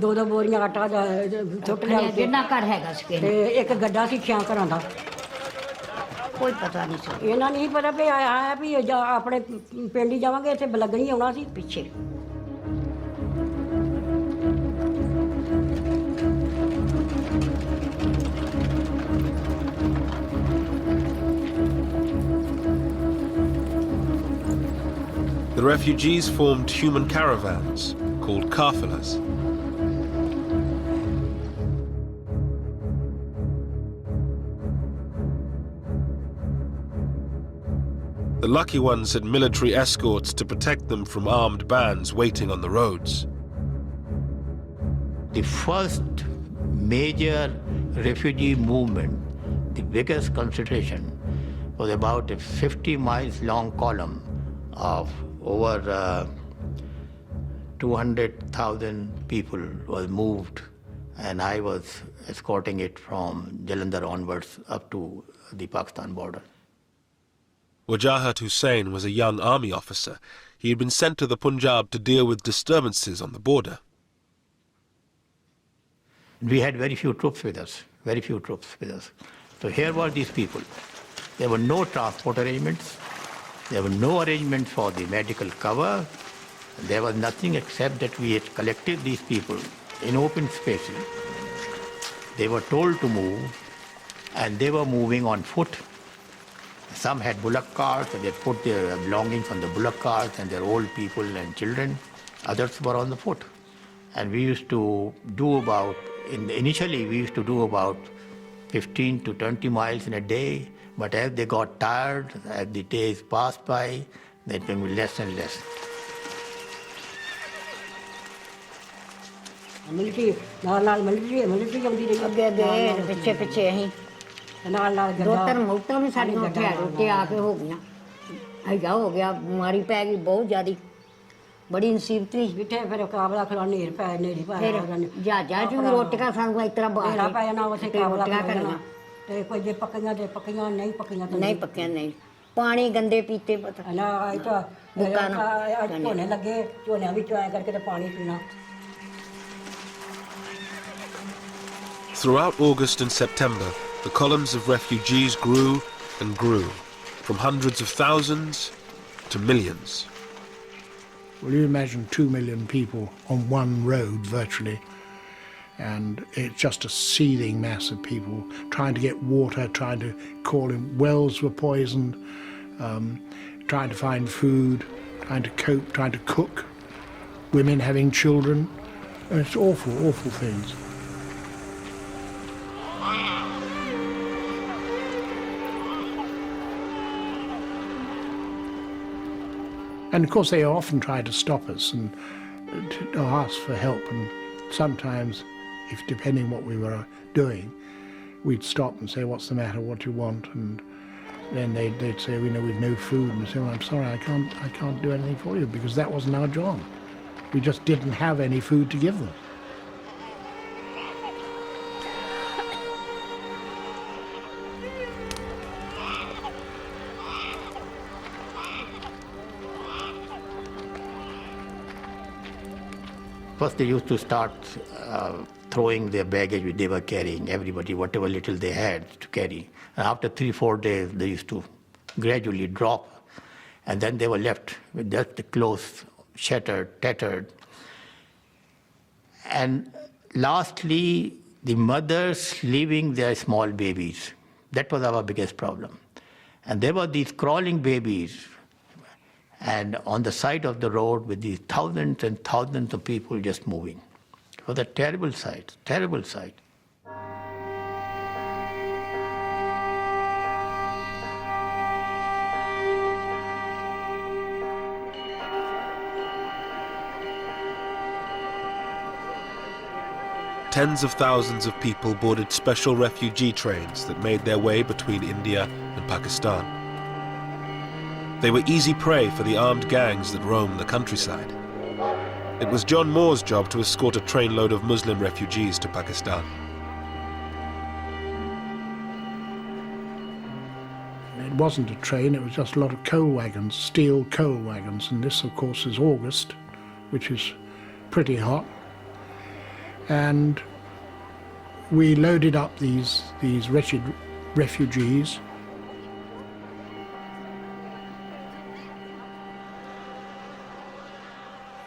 दो दो बोरियां आटा सुट लिया जिन्ना घर हैगा सके ते एक गड्ढा सी छां घरां दा कोई पता नहीं सी इन्हां नहीं पता भी आया भी अपने पिंड ही जावांगे इत्थे बलगणी आउणा सी पिछे The refugees formed human caravans called kafilas. The lucky ones had military escorts to protect them from armed bands waiting on the roads. The first major refugee movement, the biggest concentration, was about a 50 miles long column of over 200,000 people was moved, and I was escorting it from Jalandhar onwards up to the Pakistan border. Wajahat Hussain was a young army officer. He had been sent to the Punjab to deal with disturbances on the border. We had very few troops with us, very few troops with us. So here were these people. There were no transport arrangements. There were no arrangements for the medical cover. There was nothing except that we had collected these people in open spaces. They were told to move, and they were moving on foot. Some had bullock carts, and they put their belongings on the bullock carts, and their old people and children. Others were on the foot. And we used to do about, initially we used to do about 15 to 20 miles in a day, but as they got tired, as the days passed by, they became less and less. Military ਨਾਲ military ਆਉਂਦੀ ਰਹੀ ਅੱਗੇ ਅੱਗੇ ਪਿੱਛੇ ਪਿੱਛੇ ਅਸੀਂ ਨਾਲ ਦੋ ਤਿੰਨ ਮੌਤਾਂ ਵੀ ਸਾਡੀਆਂ ਉੱਥੇ ਰੋਟੇ ਆ ਕੇ ਹੋ ਗਈਆਂ ਹੈਗਾ ਹੋ ਗਿਆ ਬਿਮਾਰੀ ਪੈ ਗਈ ਬਹੁਤ ਜ਼ਿਆਦੀ ਬੜੀ ਮੁਸੀਬਤ ਸੀ ਜਿੱਥੇ ਫਿਰ ਕਾਬਲਾ ਖਲਾ ਨੇਰ ਪੈ ਨੇਰੀ ਪੈ ਫਿਰ ਜਹਾਜ਼ਾਂ 'ਚ ਵੀ ਰੋਟੀਆਂ ਸਾਨੂੰ ਇਸ ਤਰ੍ਹਾਂ ਨੇਰਾ ਪੈ ਜਾਣਾ ਉੱਥੇ ਕਾਬਲਾ ਰੋਟੀਆਂ ਕਰਨਾ ਤੇ ਕੋਈ ਜੇ ਪੱਕੀਆਂ ਤੇ ਪੱਕੀਆਂ ਨਹੀਂ ਪੱਕੀਆਂ ਤਾਂ ਨਹੀਂ ਪੱਕੀਆਂ ਨਹੀਂ ਪਾਣੀ ਗੰਦੇ ਪੀਤੇ ਪਤਾ ਨਾ ਝੋਨੇ ਲੱਗੇ ਝੋਨਿਆਂ ਵਿੱਚੋਂ ਐ ਕਰਕੇ ਤੇ ਪਾਣੀ ਪੀਣਾ Throughout August and September, the columns of refugees grew and grew, from hundreds of thousands to millions. Well, you imagine 2 million people on one road virtually, and it's just a seething mass of people trying to get water, trying to call in. Wells were poisoned, trying to find food, trying to cope, trying to cook, women having children. It's awful, awful things. And of course they often tried to stop us and to ask for help, and sometimes, if depending what we were doing, we'd stop and say, what's the matter, what do you want? And then they'd say, we know we've no food, and we say, well, I'm sorry, I can't do anything for you, because that wasn't our job. We just didn't have any food to give them. First they used to start throwing their baggage which they were carrying, everybody, whatever little they had to carry. And after 3-4 days, they used to gradually drop. And then they were left with just the clothes shattered, tattered. And lastly, the mothers leaving their small babies. That was our biggest problem. And there were these crawling babies, and on the side of the road with these thousands and thousands of people just moving. It was a terrible sight, terrible sight. Tens of thousands of people boarded special refugee trains that made their way between India and Pakistan. They were easy prey for the armed gangs that roamed the countryside. It was John Moore's job to escort a trainload of Muslim refugees to Pakistan. It wasn't a train, it was just a lot of coal wagons, steel coal wagons, and this of course is August, which is pretty hot. And we loaded up these wretched refugees.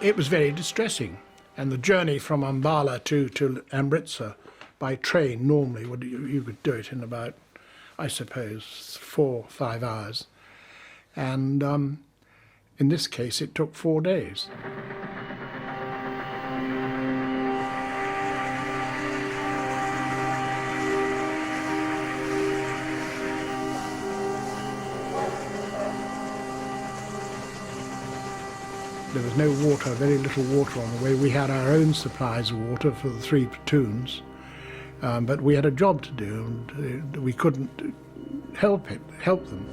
It was very distressing, and the journey from Ambala to Amritsar by train normally, you could do it in about, I suppose, 4 or 5 hours. And in this case, it took 4 days. There was no water, very little water on the way. We had our own supplies of water for the 3 platoons, but we had a job to do, and we couldn't help them.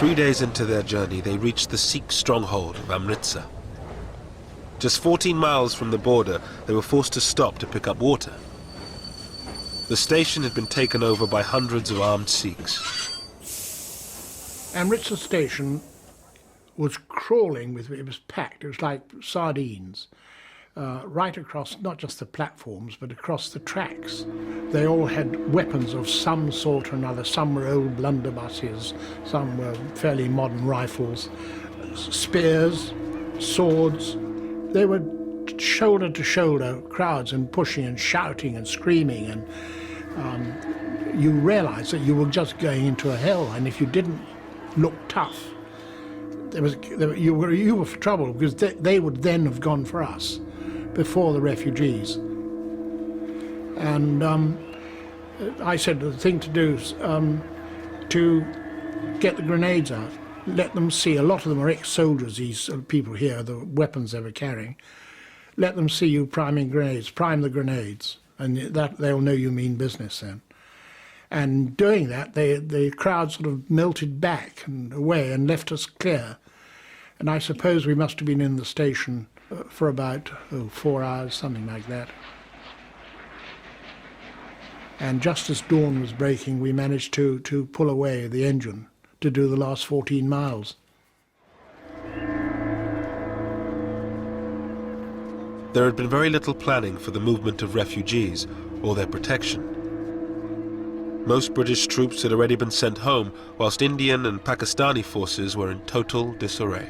Three days into their journey, they reached the Sikh stronghold of Amritsar. Just 14 miles from the border, they were forced to stop to pick up water. The station had been taken over by hundreds of armed Sikhs. Amritsar station was crawling with, it was packed, it was like sardines, right across not just the platforms but across the tracks. They all had weapons of some sort or another. Some were old blunderbusses, some were fairly modern rifles, spears, swords. They were shoulder to shoulder crowds and pushing and shouting and screaming, and you realized that you were just going into a hell, and if you didn't look tough, you were for trouble, because they would then have gone for us before the refugees. And I said the thing to do is to get the grenades out, let them see. A lot of them are ex-soldiers, these people here, the weapons they were carrying. Let them see you priming grenades, prime the grenades, and that they'll know you mean business then. And doing that, the crowd sort of melted back and away and left us clear. And I suppose we must have been in the station for about 4 hours, something like that. And just as dawn was breaking, we managed to pull away the engine to do the last 14 miles. There had been very little planning for the movement of refugees or their protection. Most British troops had already been sent home, whilst Indian and Pakistani forces were in total disarray.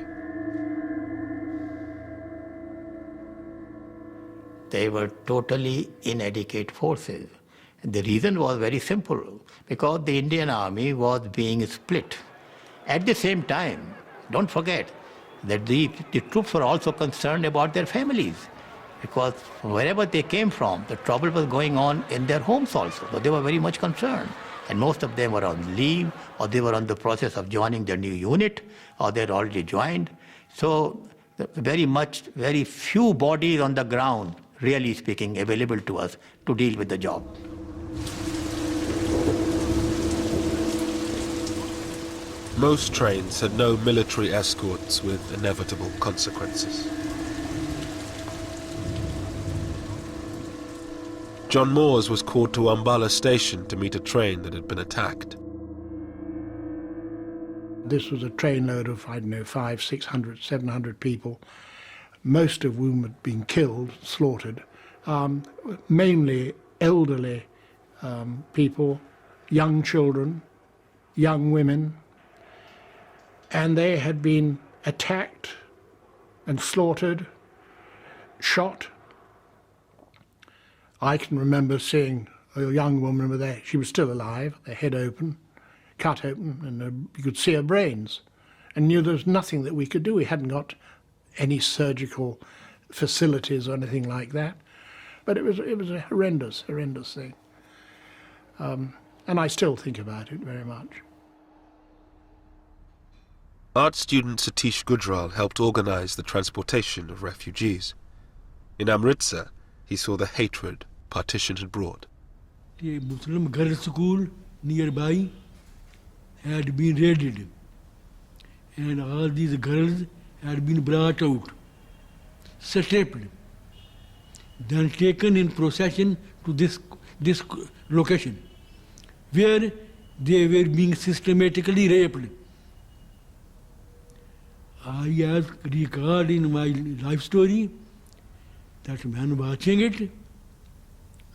They were totally inadequate forces. The reason was very simple, because the Indian army was being split. At the same time, don't forget that the troops were also concerned about their families, because wherever they came from, the trouble was going on in their homes also. So they were very much concerned. And most of them were on leave, or they were on the process of joining their new unit, or they'd already joined. So very few bodies on the ground, really speaking, available to us to deal with the job. Most trains had no military escorts, with inevitable consequences. John Moores was called to Ambala station to meet a train that had been attacked. This was a trainload of, 500, 600, 700 people, most of whom had been killed, slaughtered, mainly elderly people, young children, young women, and they had been attacked and slaughtered, shot. I can remember seeing a young woman with her, she was still alive, her head open, cut open, and you could see her brains, and knew there was nothing that we could do. We hadn't got any surgical facilities or anything like that. But it was a horrendous thing. And I still think about it very much. Art student Satish Gujral helped organize the transportation of refugees. In Amritsar, he saw the hatred partition had brought. The Muslim girls' school nearby had been raided, and all these girls had been brought out, stripped, then taken in procession to this location, where they were being systematically raped. I have recalled in my life story that when watching it,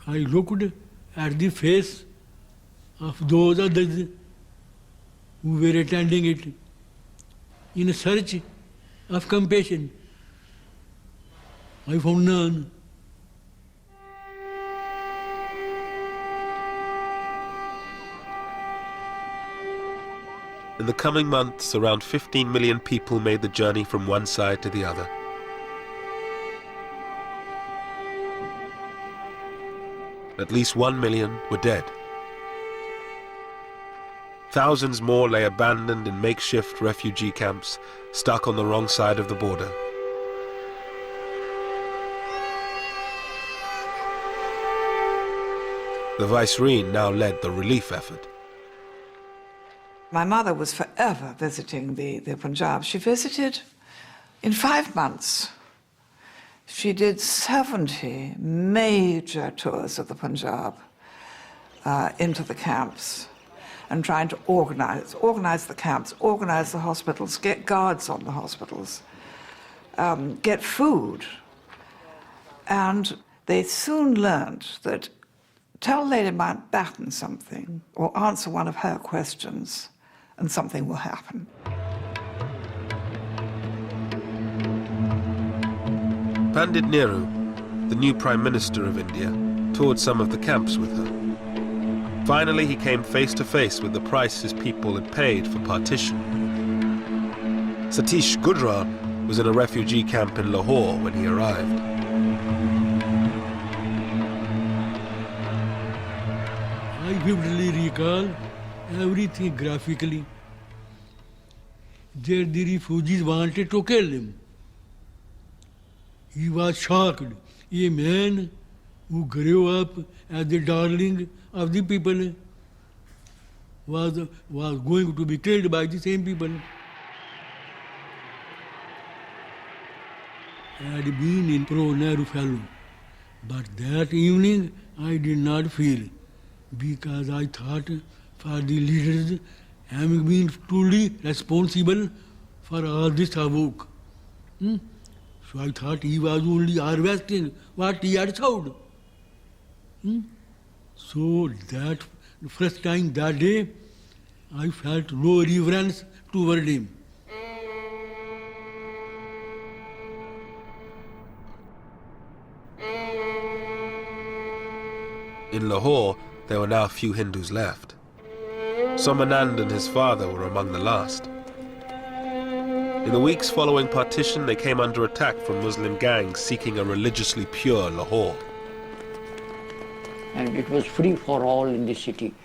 I looked at the face of those others who were attending it in search of compassion. I found none. In the coming months, around 15 million people made the journey from one side to the other. At least 1 million were dead. Thousands more lay abandoned in makeshift refugee camps, stuck on the wrong side of the border. The Viceroy now led the relief effort. My mother was forever visiting the Punjab. She visited in 5 months. She did 70 major tours of the Punjab into the camps and trying to organize the camps, organize the hospitals, get guards on the hospitals, get food. And they soon learned that tell Lady Mountbatten something or answer one of her questions and something will happen. Pandit Nehru, the new Prime Minister of India, toured some of the camps with her. Finally, he came face to face with the price his people had paid for partition. Satish Gujral was in a refugee camp in Lahore when he arrived. I vividly recall everything graphically. There the refugees wanted to kill him. He was shocked. A man who grew up as the darling of the people was going to be killed by the same people. I had been in pro-Nehru fellow, but that evening I did not feel, because I thought for the leaders having been truly responsible for all this havoc. So I thought he was only harvesting what he had sowed. So that first time that day, I felt no reverence toward him. In Lahore, there were now few Hindus left. Somanand and his father were among the last. In the weeks following partition, they came under attack from Muslim gangs seeking a religiously pure Lahore. And it was free for all in the city.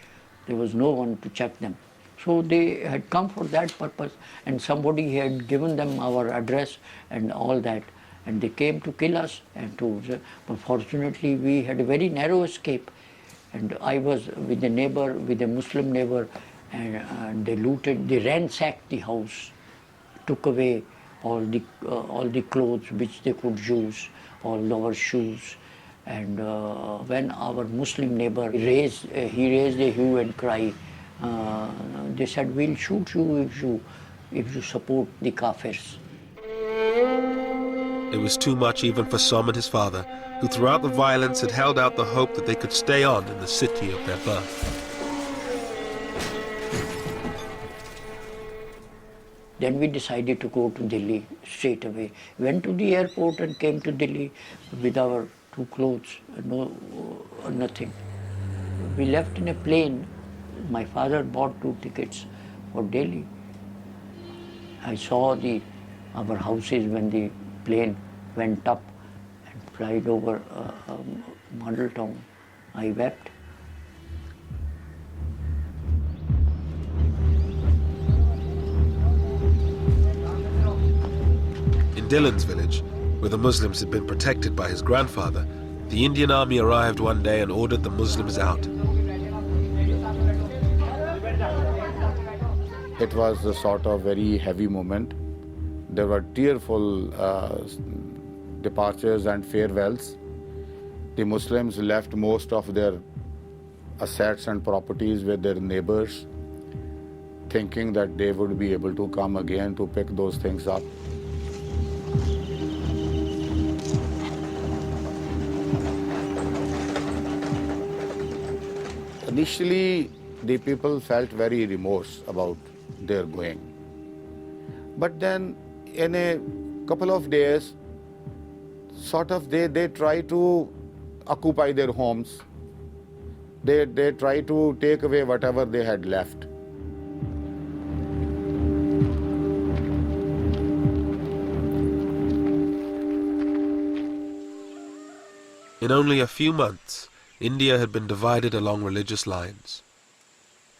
There was no one to check them. So they had come for that purpose, and somebody had given them our address and all that, and they came to kill us. But fortunately, we had a very narrow escape, and I was with a neighbor, with a Muslim neighbor, and they looted, they ransacked the house, took away all the clothes which they could use, all our shoes. And when our Muslim neighbor raised a hue and cry, they said, "We'll shoot you if you support the Kafirs." It was too much even for Som and his father, who throughout the violence had held out the hope that they could stay on in the city of their birth. Then we decided to go to Delhi straight away. Went to the airport and came to Delhi with our 2 clothes, nothing. We left in a plane. My father bought 2 tickets for Delhi. I saw our houses when the plane went up and flied over model town. I wept. In Dillon's village, where the Muslims had been protected by his grandfather, the Indian army arrived one day and ordered the Muslims out. It was a sort of very heavy moment. There were tearful departures and farewells. The Muslims left most of their assets and properties with their neighbors, thinking that they would be able to come again to pick those things up. Initially, the people felt very remorse about their going. But then, in a couple of days, sort of they try to occupy their homes. They try to take away whatever they had left. In only a few months, India had been divided along religious lines.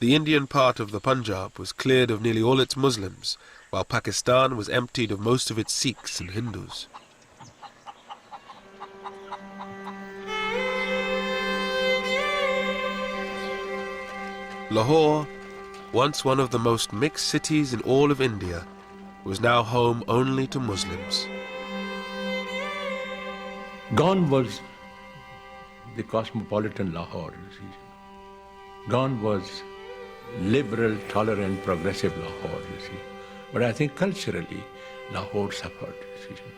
The Indian part of the Punjab was cleared of nearly all its Muslims, while Pakistan was emptied of most of its Sikhs and Hindus. Lahore, once one of the most mixed cities in all of India, was now home only to Muslims. Gone was the cosmopolitan Lahore. Gone was liberal, tolerant, progressive Lahore, you see. But I think culturally, Lahore suffered, you see.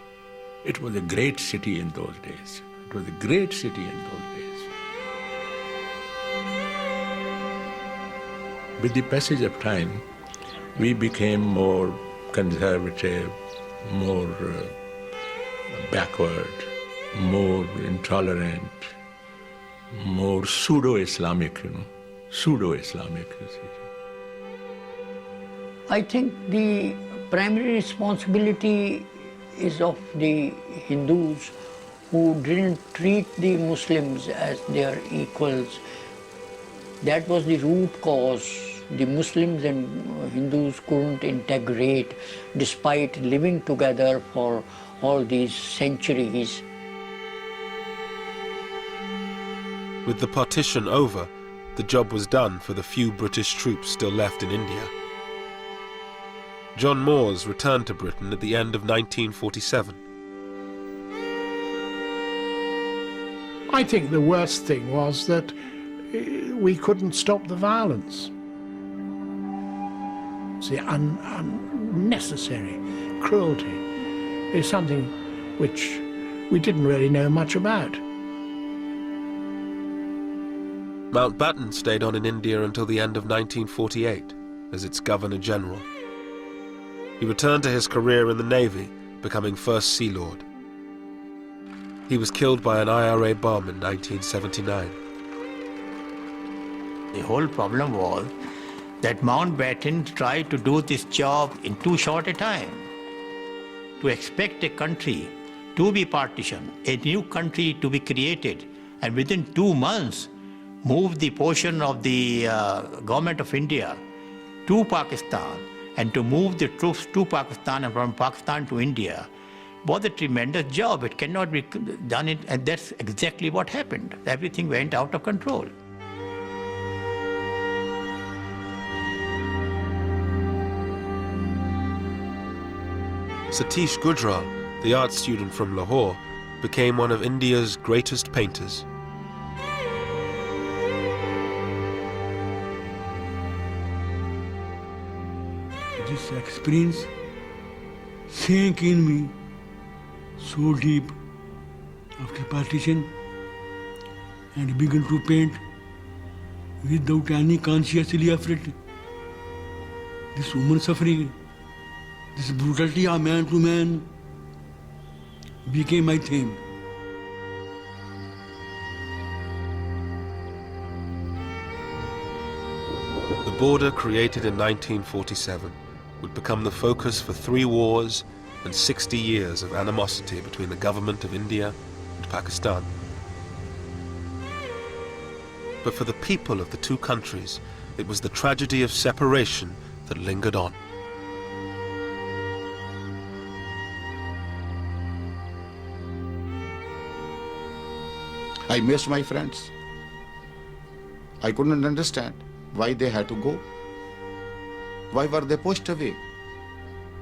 It was a great city in those days. It was a great city in those days. With the passage of time, we became more conservative, more backward, more intolerant, more pseudo-Islamic, pseudo-Islamic. I think the primary responsibility is of the Hindus who didn't treat the Muslims as their equals. That was the root cause. The Muslims and Hindus couldn't integrate despite living together for all these centuries. With the partition over, the job was done for the few British troops still left in India. John Moores returned to Britain at the end of 1947. I think the worst thing was that we couldn't stop the violence. The unnecessary cruelty is something which we didn't really know much about. Mountbatten stayed on in India until the end of 1948 as its Governor-General. He returned to his career in the Navy, becoming First Sea Lord. He was killed by an IRA bomb in 1979. The whole problem was that Mountbatten tried to do this job in too short a time. To expect a country to be partitioned, a new country to be created, and within 2 months move the portion of the government of India to Pakistan, and to move the troops to Pakistan and from Pakistan to India was a tremendous job. It cannot be done, and that's exactly what happened. Everything went out of control. Satish Gujral, the art student from Lahore, became one of India's greatest painters. This experience sank in me so deep after partition, and began to paint without any consciously effort. This woman suffering, this brutality of man to man became my theme. The border created in 1947 would become the focus for 3 wars and 60 years of animosity between the government of India and Pakistan. But for the people of the two countries, it was the tragedy of separation that lingered on. I missed my friends. I couldn't understand why they had to go. Why were they pushed away?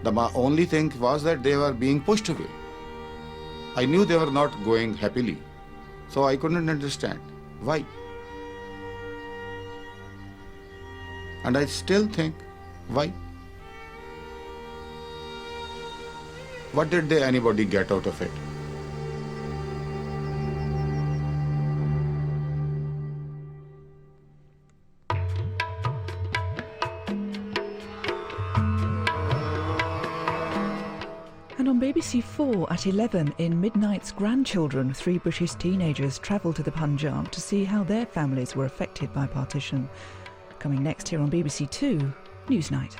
The only thing was that they were being pushed away. I knew they were not going happily, so I couldn't understand why. And I still think, why? What did anybody get out of it? And on BBC4 at 11 in Midnight's Grandchildren, 3 British teenagers travelled to the Punjab to see how their families were affected by partition. Coming next here on BBC2 Newsnight.